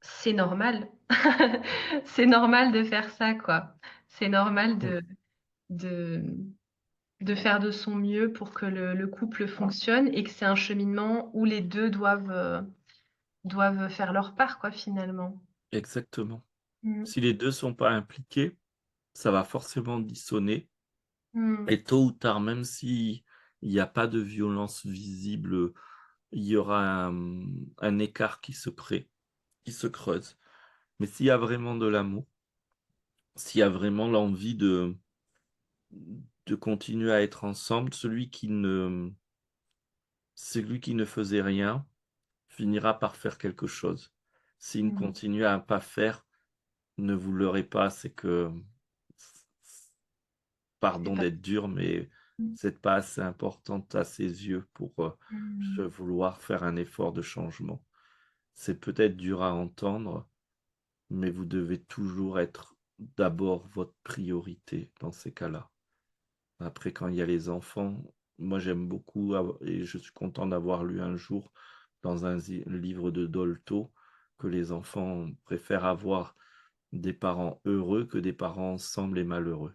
c'est normal. C'est normal de faire ça, quoi. C'est normal Oui, de de faire de son mieux pour que le couple fonctionne et que c'est un cheminement où les 2 doivent faire leur part, quoi, finalement. exactement. Mmh. Si les 2 sont pas impliqués, ça va forcément dissonner Mmh. et tôt ou tard, même si il y a pas de violence visible, il y aura un écart qui se creuse. Mais s'il y a vraiment de l'amour, s'il y a vraiment l'envie de continuer à être ensemble, celui qui ne faisait rien finira par faire quelque chose. S'il ne Mmh. continue à pas faire, ne vous leurrez pas, c'est que C'est pardon pas d'être dur, mais mmh. vous êtes pas assez importante à ses yeux pour, Mmh. vouloir faire un effort de changement. C'est peut-être dur à entendre, mais vous devez toujours être d'abord votre priorité dans ces cas-là. Après, quand il y a les enfants, moi j'aime beaucoup et je suis content d'avoir lu un jour dans un livre de Dolto que les enfants préfèrent avoir des parents heureux que des parents ensemble et malheureux.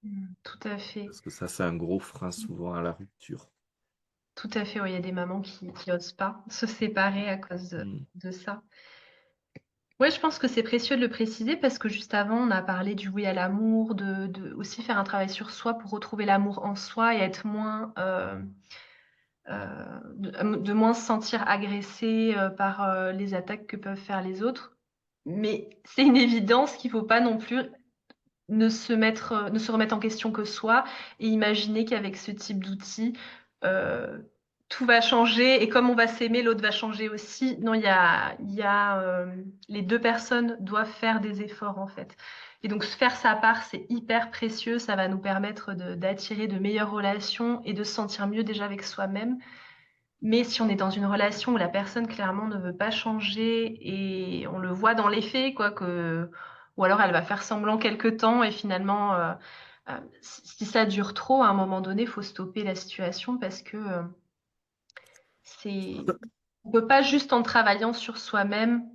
Mmh. Tout à fait. Parce que ça, c'est un gros frein souvent à la rupture. Tout à fait, ouais, il y a des mamans qui osent pas se séparer à cause Mmh. de ça. Ouais, je pense que c'est précieux de le préciser parce que juste avant, on a parlé du oui à l'amour, de aussi faire un travail sur soi pour retrouver l'amour en soi et être moins, de moins se sentir agressé, par, les attaques que peuvent faire les autres. Mais c'est une évidence qu'il faut pas non plus ne se remettre en question que soi et imaginer qu'avec ce type d'outils, heu, tout va changer et comme on va s'aimer, l'autre va changer aussi. Non, les 2 personnes doivent faire des efforts, en fait et donc faire sa part, c'est hyper précieux. Ça va nous permettre d'attirer de meilleures relations et de se sentir mieux déjà avec soi-même. Mais si on est dans une relation où la personne clairement ne veut pas changer et on le voit dans les faits quoi que ou alors elle va faire semblant quelque temps et finalement, si ça dure trop, à un moment donné, il faut stopper la situation parce que, c'est on peut pas juste en travaillant sur soi-même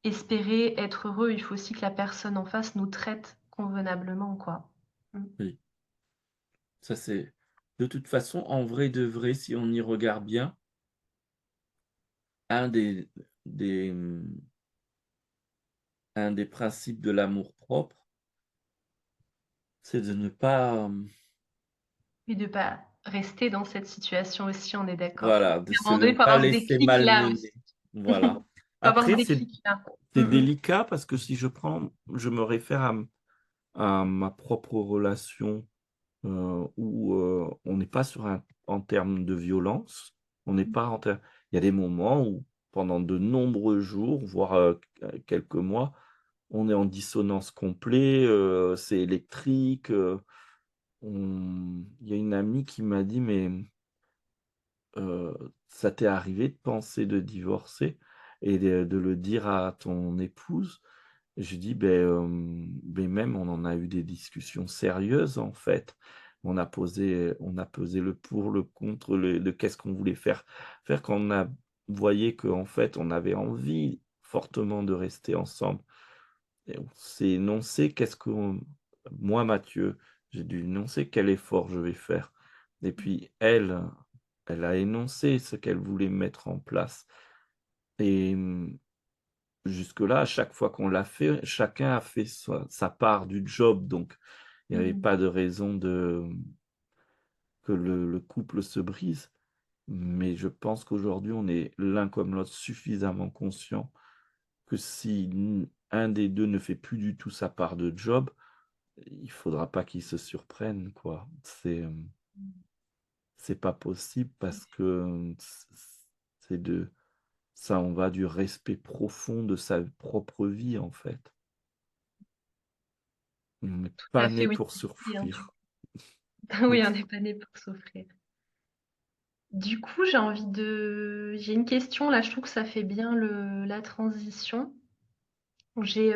espérer être heureux. Il faut aussi que la personne en face nous traite convenablement, quoi. Mmh. Oui, ça c'est de toute façon, en vrai de vrai, si on y regarde bien, un des, mmh, un des principes de l'amour-propre, c'est de ne pas, Et de pas rester dans cette situation aussi, on est d'accord. voilà, de À un se moment donné, ne il faut pas avoir ce laisser déclic là malmener. aussi. Voilà. Faut avoir ce Après, déclic là. c'est Mmh mh. délicat parce que si je me réfère à ma propre relation, où, on n'est pas sur un en termes de violence, on n'est pas en ter il y a des moments où pendant de nombreux jours, voire, quelques mois, on est en dissonance complet, c'est électrique, il y a une amie qui m'a dit: «Mais, ça t'est arrivé de penser de divorcer et de le dire à ton épouse?» Je lui dis: beh, même on en a eu des discussions sérieuses, en fait. On a pesé le pour, le contre, le qu'est-ce qu'on voulait faire quand on a voyé qu'en fait, on avait envie fortement de rester ensemble et on s'est énoncé qu'est-ce qu'on moi, Mathieu, j'ai dû énoncer quel effort je vais faire et puis elle, elle a énoncé ce qu'elle voulait mettre en place et jusque-là, à chaque fois qu'on l'a fait, chacun a fait sa part du job, donc il n'y avait Mmh. pas de raison que le couple se brise. Mais je pense qu'aujourd'hui, on est l'un comme l'autre suffisamment conscient que si un des 2 ne fait plus du tout sa part de job, il faudra pas qu'il se surprenne, quoi. C'est pas possible parce que, c'est de ça en va du respect profond de sa propre vie, en fait. On n'est Tout pas à fait, né oui, pour c'est dit, hein. souffrir. Oui, Donc on n'est pas né pour souffrir. Du coup, j'ai une question là, je trouve que ça fait bien la transition. J'ai,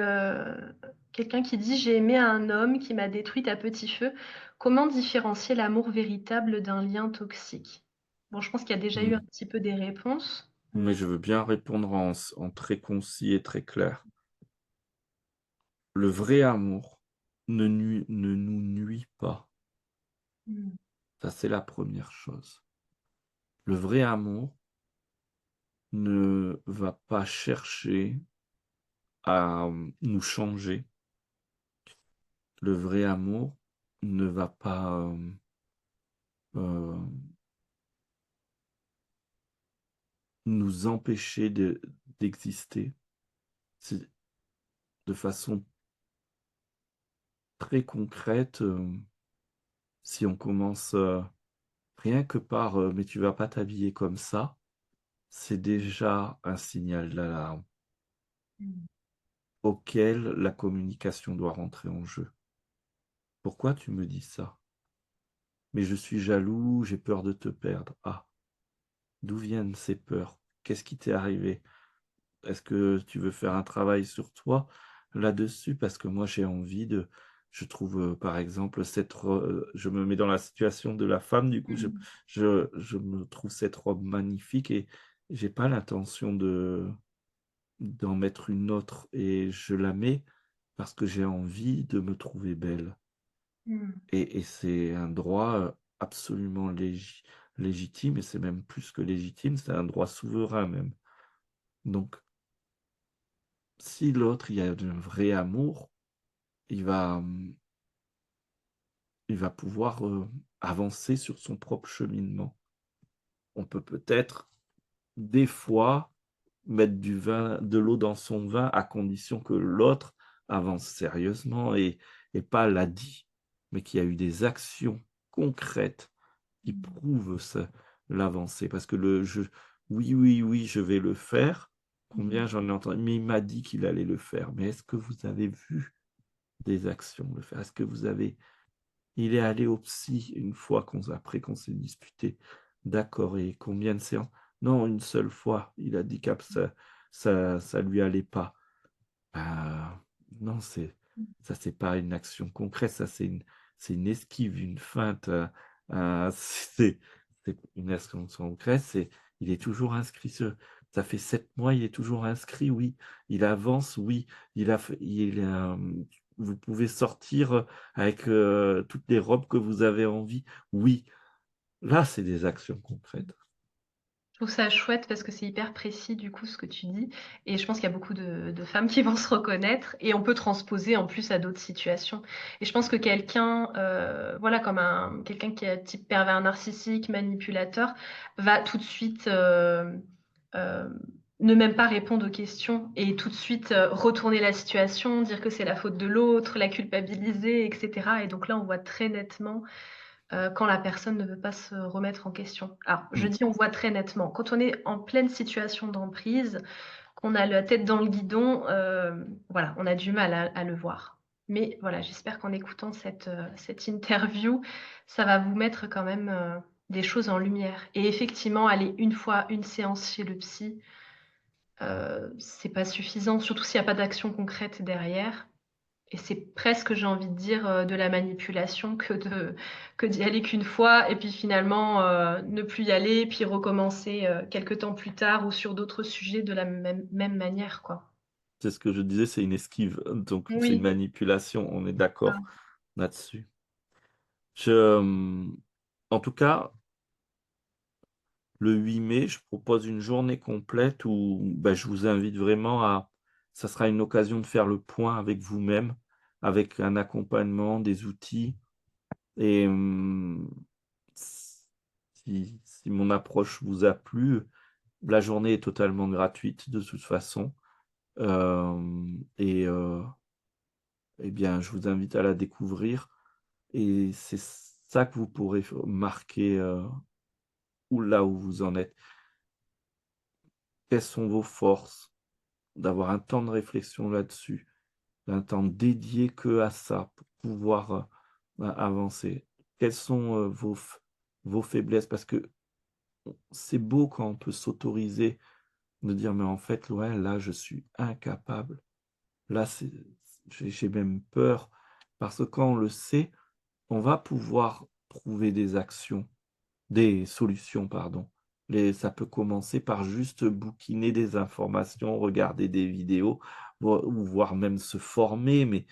quelqu'un qui dit: «J'ai aimé un homme qui m'a détruite à petit feu. Comment différencier l'amour véritable d'un lien toxique?» Bon, je pense qu'il y a déjà eu un Mmh. petit peu des réponses. Mais je veux bien répondre en très concis et très clair. Le vrai amour ne nous nuit pas. Mmh. Ça, c'est la première chose. Le vrai amour ne va pas chercher à, nous changer. Le vrai amour ne va pas, heu, nous empêcher d'exister. C'est de façon très concrète, si on commence, rien que par, «Mais tu vas pas t'habiller comme ça», c'est déjà un signal d'alarme Mmh. auquel la communication doit rentrer en jeu. «Pourquoi tu me dis ça?» «Mais je suis jaloux, j'ai peur de te perdre». «Ah, d'où viennent ces peurs? Qu'est-ce qui t'est arrivé? Est-ce que tu veux faire un travail sur toi là-dessus?» Parce que moi j'ai envie de je trouve, par exemple, je me mets dans la situation de la femme, du coup, Mmh. je me trouve cette robe magnifique et j'ai pas l'intention d'en mettre une autre et je la mets parce que j'ai envie de me trouver belle Mmh. et c'est un droit, absolument légitime et c'est même plus que légitime, c'est un droit souverain même. Donc si l'autre, il y a un vrai amour, il va, il va pouvoir, avancer sur son propre cheminement. On peut peut-être, des fois, mettre de l'eau dans son vin à condition que l'autre avance sérieusement et pas l'a dit, mais qu'il y a eu des actions concrètes qui Mmh. prouvent l'avancée. Parce que «Oui, oui, oui, je vais le faire», Mmh. combien j'en ai entendu? «Mais il m'a dit qu'il allait le faire». Mais est-ce que vous avez vu des actions le faire? Est-ce que vous avez il est allé au psy une fois après qu'on s'est disputé. D'accord et combien de séances? Non, une seule fois. Il a dit ça lui allait pas. Bah, non, c'est pas une action concrète, ça c'est une esquive, une feinte, c'est une action concrète, il est toujours inscrit ça fait 7 mois, il est toujours inscrit, oui. Il avance, oui. Vous pouvez sortir, avec, toutes les robes que vous avez envie, oui. Là, c'est des actions concrètes. Je trouve ça chouette parce que c'est hyper précis du coup ce que tu dis et je pense qu'il y a beaucoup de femmes qui vont se reconnaître et on peut transposer en plus à d'autres situations et je pense que voilà comme un quelqu'un qui est type pervers narcissique, manipulateur, va tout de suite, ne même pas répondre aux questions et tout de suite, retourner la situation, dire que c'est la faute de l'autre, la culpabiliser et cetera et donc là on voit très nettement quand la personne ne veut pas se remettre en question. Alors, je Mmh. dis on voit très nettement. Quand on est en pleine situation d'emprise, qu'on a la tête dans le guidon, voilà, on a du mal à le voir. Mais voilà, j'espère qu'en écoutant cette interview, ça va vous mettre quand même, des choses en lumière. Et effectivement, aller une fois, une séance chez le psy, c'est pas suffisant, surtout s'il y a pas d'action concrète derrière. Et c'est presque, j'ai envie de dire, de la manipulation que d'y aller qu'une fois et puis finalement, ne plus y aller, puis recommencer, quelque temps plus tard ou sur d'autres sujets de la même manière, quoi. C'est ce que je disais, c'est une esquive, donc c'est une Oui, manipulation, on est ça. d'accord là-dessus. Je, en tout cas, le 8 mai, je propose une journée complète où, bah, je vous invite vraiment à ça sera une occasion de faire le point avec vous-même, avec un accompagnement, des outils et si mon approche vous a plu, la journée est totalement gratuite de toute façon, et bien, je vous invite à la découvrir et c'est ça que vous pourrez marquer, là où vous en êtes. Quelles sont vos forces? D'avoir un temps de réflexion là-dessus, un temps dédié que à ça pour pouvoir, avancer. Quelles sont, vos faiblesses? Parce que c'est beau quand on peut s'autoriser de dire: «Mais en fait, ouais, là, je suis incapable. Là, j'ai même peur». Parce que quand on le sait, on va pouvoir trouver des solutions, pardon. Ça peut commencer par juste bouquiner des informations, regarder des vidéos, ou voire même se former, mais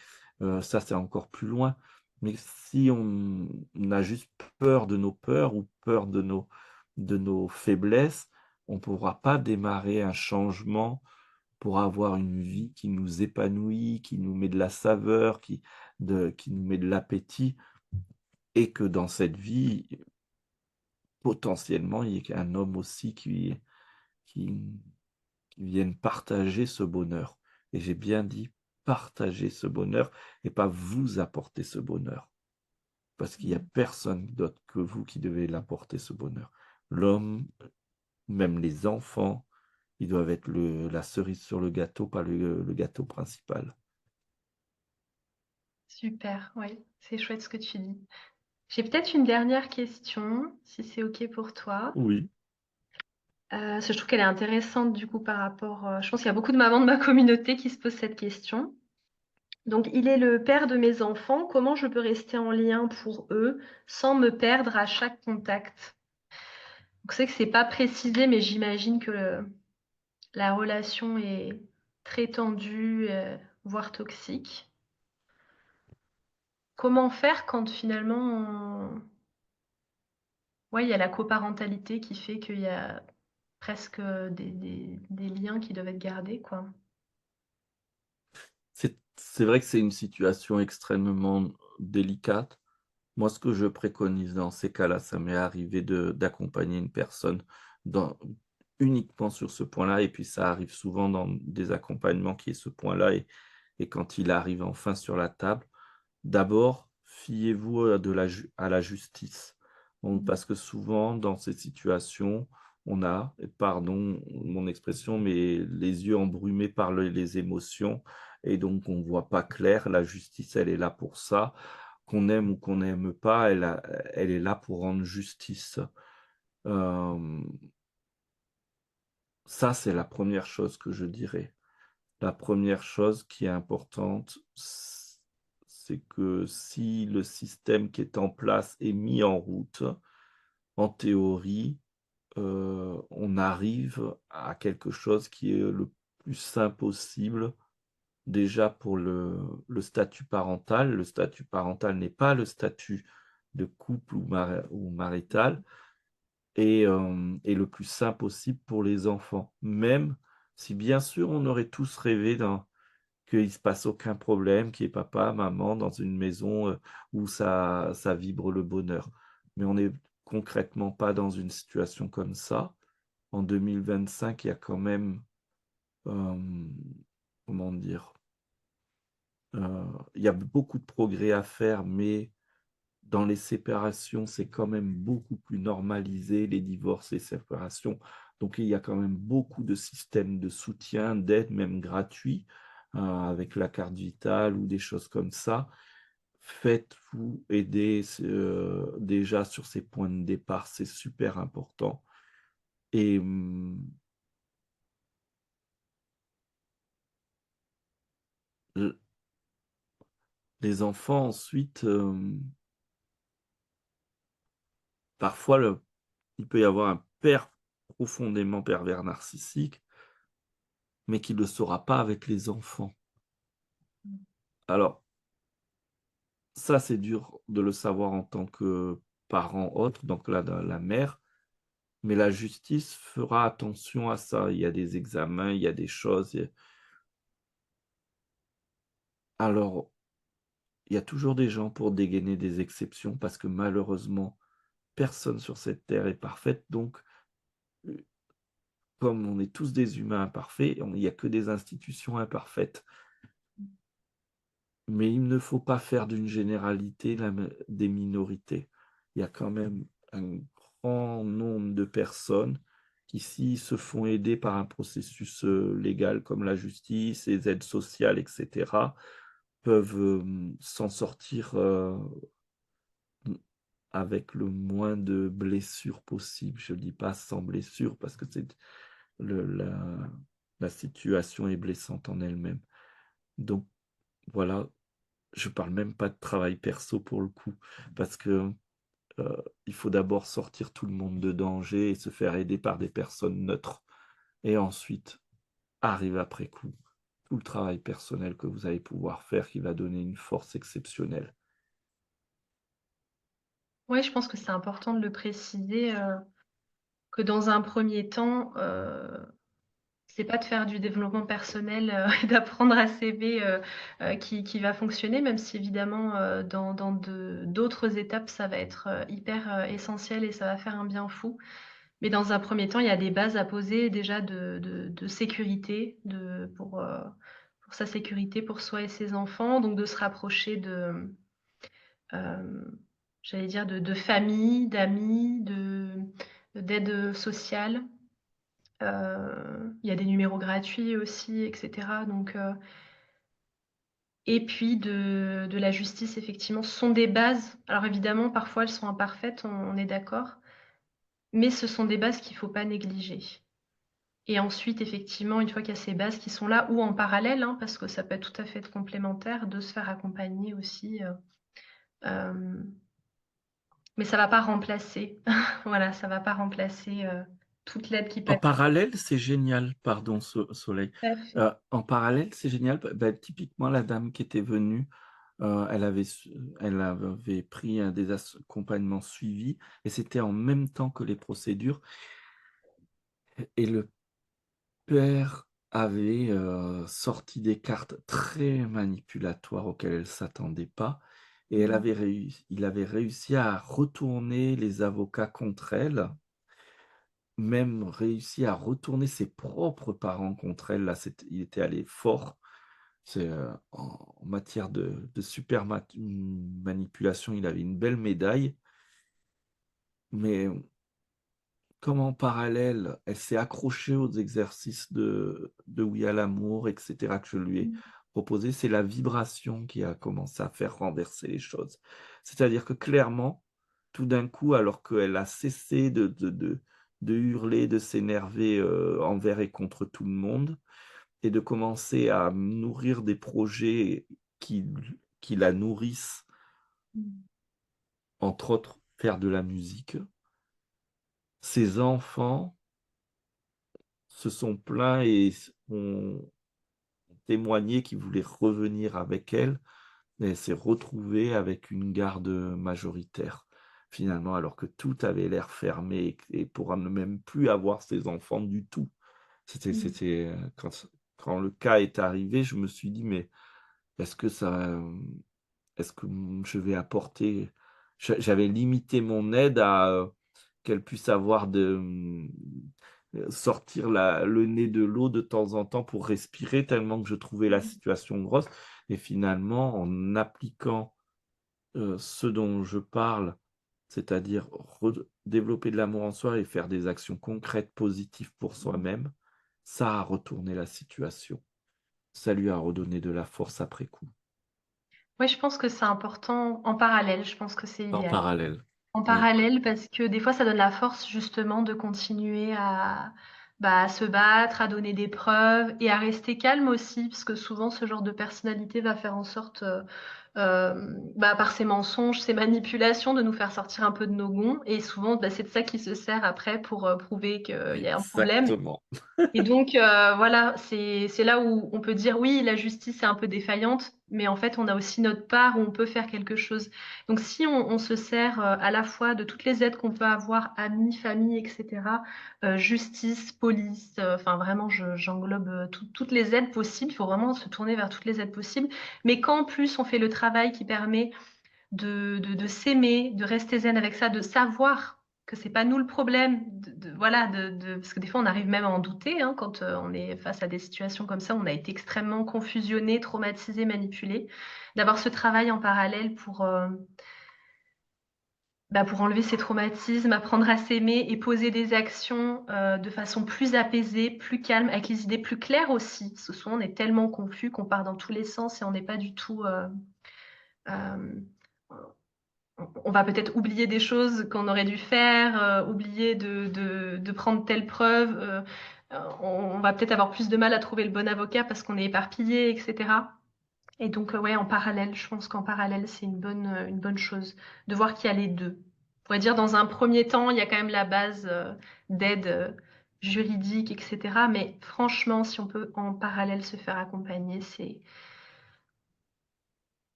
ça, c'est encore plus loin. Mais si on a juste peur de nos peurs ou peur de nos faiblesses, on ne pourra pas démarrer un changement pour avoir une vie qui nous épanouit, qui nous met de la saveur, qui nous met de l'appétit, et que dans cette vie, potentiellement, il y ait un homme aussi qui qui vienne partager ce bonheur. Et j'ai bien dit partager ce bonheur et pas vous apporter ce bonheur. Parce qu'il y a Mmh. personne d'autre que vous qui devez l'apporter ce bonheur. L'homme, même les enfants, ils doivent être la cerise sur le gâteau, pas le gâteau principal. Super, oui, c'est chouette ce que tu dis. J'ai peut-être une dernière question, si c'est OK pour toi. Oui. Parce que je trouve qu'elle est intéressante du coup par rapport, je pense qu'il y a beaucoup de mamans de ma communauté qui se posent cette question. Donc: «Il est le père de mes enfants, comment je peux rester en lien pour eux, sans me perdre à chaque contact?» Donc c'est que c'est pas précisé, mais j'imagine que la relation est très tendue, voire toxique. Comment faire quand finalement ouais, il y a la coparentalité qui fait qu'il y a presque, des liens qui doivent être gardés, quoi. C'est vrai que c'est une situation extrêmement délicate. Moi, ce que je préconise dans ces cas-là, ça m'est arrivé d'accompagner une personne dans uniquement sur ce point-là, et puis ça arrive souvent dans des accompagnements qui est ce point-là, et quand il arrive enfin sur la table, d'abord, fiez-vous à la justice. Mmh. Parce que souvent, dans ces situations, on a, et pardon mon expression, mais les yeux embrumés par les émotions, et donc on ne voit pas clair. La justice, elle est là pour ça. Qu'on aime ou qu'on n'aime pas, elle est là pour rendre justice. Hem, Ça, c'est la première chose que je dirais. La première chose qui est importante, c'est que si le système qui est en place est mis en route, en théorie, on arrive à quelque chose qui est le plus sain possible. Déjà pour le statut parental. Le statut parental n'est pas le statut de couple ou marital, et le plus sain possible pour les enfants. Même si bien sûr on aurait tous rêvé qu'il ne se passe aucun problème, qu'il y ait papa, maman dans une maison, où ça vibre le bonheur. Mais on n'est concrètement pas dans une situation comme ça. En 2025, il y a quand même, hem, comment dire? Il y a beaucoup de progrès à faire, mais dans les séparations, c'est quand même beaucoup plus normalisé, les divorces, les séparations. Donc il y a quand même beaucoup de systèmes de soutien, d'aide, même gratuits, avec la carte vitale ou des choses comme ça. Faites-vous aider, déjà sur ces points de départ, c'est super important. Et l les enfants ensuite, parfois il peut y avoir un père profondément pervers narcissique, mais qui ne le saura pas avec les enfants. Alors ça, c'est dur de le savoir en tant que parent autre, donc là, la mère, mais la justice fera attention à ça. Il y a des examens, il y a des choses, alors, il y a toujours des gens pour dégainer des exceptions parce que malheureusement, personne sur cette terre est parfaite, donc heu, comme on est tous des humains imparfaits, il y a que des institutions imparfaites. Mais il ne faut pas faire d'une généralité des minorités. Il y a quand même un grand nombre de personnes qui, s'ils se font aider par un processus, légal comme la justice, les aides sociales et cetera, peuvent, s'en sortir, avec le moins de blessures possible. Je ne dis pas sans blessure parce que c'est le la situation est blessante en elle-même. Donc voilà, je parle même pas de travail perso pour le coup, parce que, il faut d'abord sortir tout le monde de danger et se faire aider par des personnes neutres et ensuite arrive après coup tout le travail personnel que vous allez pouvoir faire qui va donner une force exceptionnelle. Ouais, je pense que c'est important de le préciser, que dans un premier temps, c'est pas de faire du développement personnel, et d'apprendre à s'aimer, qui va fonctionner, même si évidemment, dans d'autres étapes, ça va être, hyper, essentiel et ça va faire un bien fou. Mais dans un premier temps, il y a des bases à poser déjà de sécurité, pour sa sécurité, pour soi et ses enfants, donc de se rapprocher hem, j'allais dire de famille, d'amis, d'aide sociale. Il y a des numéros gratuits aussi et cetera, donc et puis de la justice effectivement. Ce sont des bases. Alors évidemment, parfois elles sont imparfaites, on est d'accord, mais ce sont des bases qu'il ne faut pas négliger. Et ensuite, effectivement, une fois qu'il y a ces bases qui sont là ou en parallèle, hein, parce que ça peut être tout à fait être complémentaire, de se faire accompagner aussi, hem, mais ça va pas remplacer. Voilà, ça va pas remplacer, toute l'aide qui peut En être parallèle, c'est génial, pardon Soleil. tout à fait. En parallèle, c'est génial, typiquement la dame qui était venue, elle avait pris un des accompagnements suivis et c'était en même temps que les procédures et le père avait, sorti des cartes très manipulatoires auxquelles elle s'attendait pas et Mmh. il avait réussi à retourner les avocats contre elle, même réussi à retourner ses propres parents contre elle. Là, il était allé fort. C'est, en matière de super manipulation, il avait une belle médaille, mais comme en parallèle, elle s'est accrochée aux exercices de Oui à l'amour et cetera que je lui ai Mmh. proposé, c'est la vibration qui a commencé à faire renverser les choses. C'est-à-dire que clairement, tout d'un coup, alors qu'elle a cessé de hurler, de s'énerver, envers et contre tout le monde et de commencer à nourrir des projets qui qui la nourrissent, Mmh. entre autres faire de la musique. Ses enfants se sont plaints et ont témoigné qu'ils voulaient revenir avec elle, mais elle s'est retrouvée avec une garde majoritaire, finalement, alors que tout avait l'air fermé et pourra ne même plus avoir ses enfants du tout. Mmh. Quand le cas est arrivé, je me suis dit: «Mais est-ce que ça, est-ce que, je vais apporter» j'avais limité mon aide à, qu'elle puisse avoir sortir le nez de l'eau de temps en temps pour respirer tellement que je trouvais la Mmh. situation grosse et finalement en appliquant, ce dont je parle, c'est-à-dire développer de l'amour en soi et faire des actions concrètes positives pour Mmh. soi-même, ça a retourné la situation. Ça lui a redonné de la force après coup, Ouais, je pense que c'est important en parallèle, je pense que c'est en idéal. parallèle. En Oui, parallèle, parce que des fois, ça donne la force justement de continuer à se battre, à donner des preuves et à rester calme aussi, parce que souvent ce genre de personnalité va faire en sorte, par ses mensonges, ses manipulations, de nous faire sortir un peu de nos gonds et souvent, c'est de ça qu'il se sert après pour, prouver qu'il y a un problème exactement. et donc voilà, c'est là où on peut dire: «Oui, la justice est un peu défaillante», mais en fait, on a aussi notre part où on peut faire quelque chose. Donc si on se sert, à la fois de toutes les aides qu'on peut avoir, amis, famille et cetera, justice, police, enfin vraiment j'englobe, toutes les aides possibles. Il faut vraiment se tourner vers toutes les aides possibles. Mais quand en plus on fait le travail qui permet de s'aimer, de rester zen avec ça, de savoir que c'est pas nous le problème, de voilà, de parce que des fois on arrive même à en douter, hein, quand, on est face à des situations comme ça, on a été extrêmement confusionné, traumatisé, manipulé. D'avoir ce travail en parallèle pour enlever ces traumatismes, apprendre à s'aimer et poser des actions, de façon plus apaisée, plus calme, avec les idées plus claires aussi. Parce que souvent on est tellement confus qu'on part dans tous les sens et on n'est pas du tout, hem on va peut-être oublier des choses qu'on aurait dû faire, oublier de prendre telle preuve, on va peut-être avoir plus de mal à trouver le bon avocat parce qu'on est éparpillé, et cetera. Et donc, ouais, en parallèle, je pense qu'en parallèle, c'est une bonne chose de voir qu'il y a les 2. On pourrait dire dans un premier temps, il y a quand même la base, d'aide, juridique, et cetera. Mais franchement, si on peut en parallèle se faire accompagner,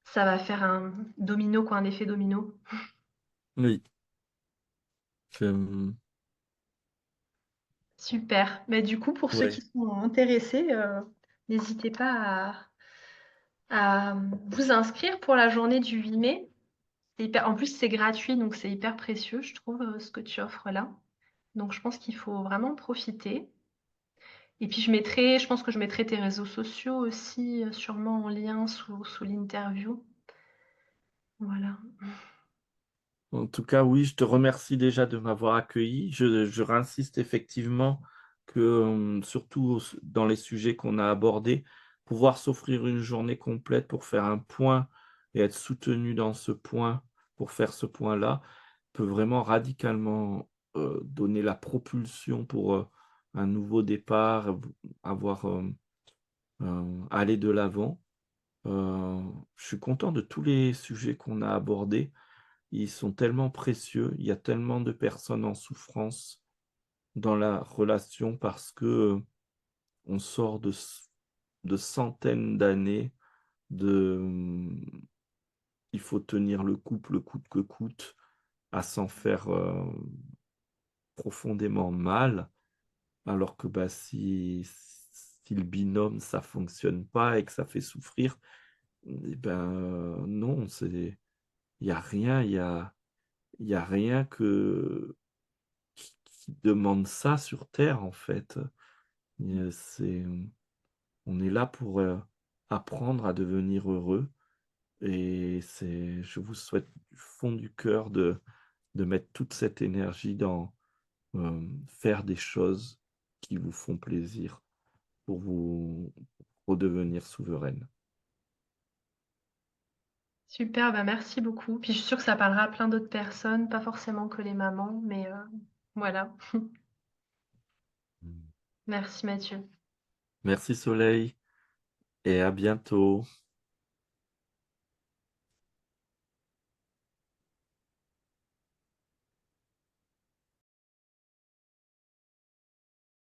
ça va faire un domino, quoi, un effet domino. Oui. Je- Super. Mais du coup, pour ceux qui ouais. sont intéressés, n'hésitez pas à vous inscrire pour la journée du 8 mai. En plus, c'est gratuit, donc c'est hyper précieux, je trouve, ce que tu offres là. Donc, je pense qu'il faut vraiment profiter. Et puis, je pense que je mettrai tes réseaux sociaux aussi, sûrement en lien sous l'interview. Voilà. En tout cas, oui, je te remercie déjà de m'avoir accueilli. Je réinsiste effectivement que, surtout dans les sujets qu'on a abordés, pouvoir s'offrir une journée complète pour faire un point et être soutenu dans ce point, pour faire ce point-là, peut vraiment radicalement donner la propulsion pour un nouveau départ, avoir, aller de l'avant. Je suis content de tous les sujets qu'on a abordés. Ils sont tellement précieux, il y a tellement de personnes en souffrance dans la relation parce que, on sort de centaines d'années de, il faut tenir le couple coûte que coûte, à s'en faire, profondément mal. Alors que, bah, si le binôme ça fonctionne pas et que ça fait souffrir, et ben, non, il y a rien, il y a rien qui demande ça sur terre, en fait. C'est, on est là pour, apprendre à devenir heureux et je vous souhaite du fond du cœur de mettre toute cette énergie dans, faire des choses qui vous font plaisir pour vous redevenir souveraine. Super, bah merci beaucoup. Puis je suis sûre que ça parlera à plein d'autres personnes, pas forcément que les mamans, mais voilà. Mmh. Merci Mathieu. Merci Soleil et à bientôt.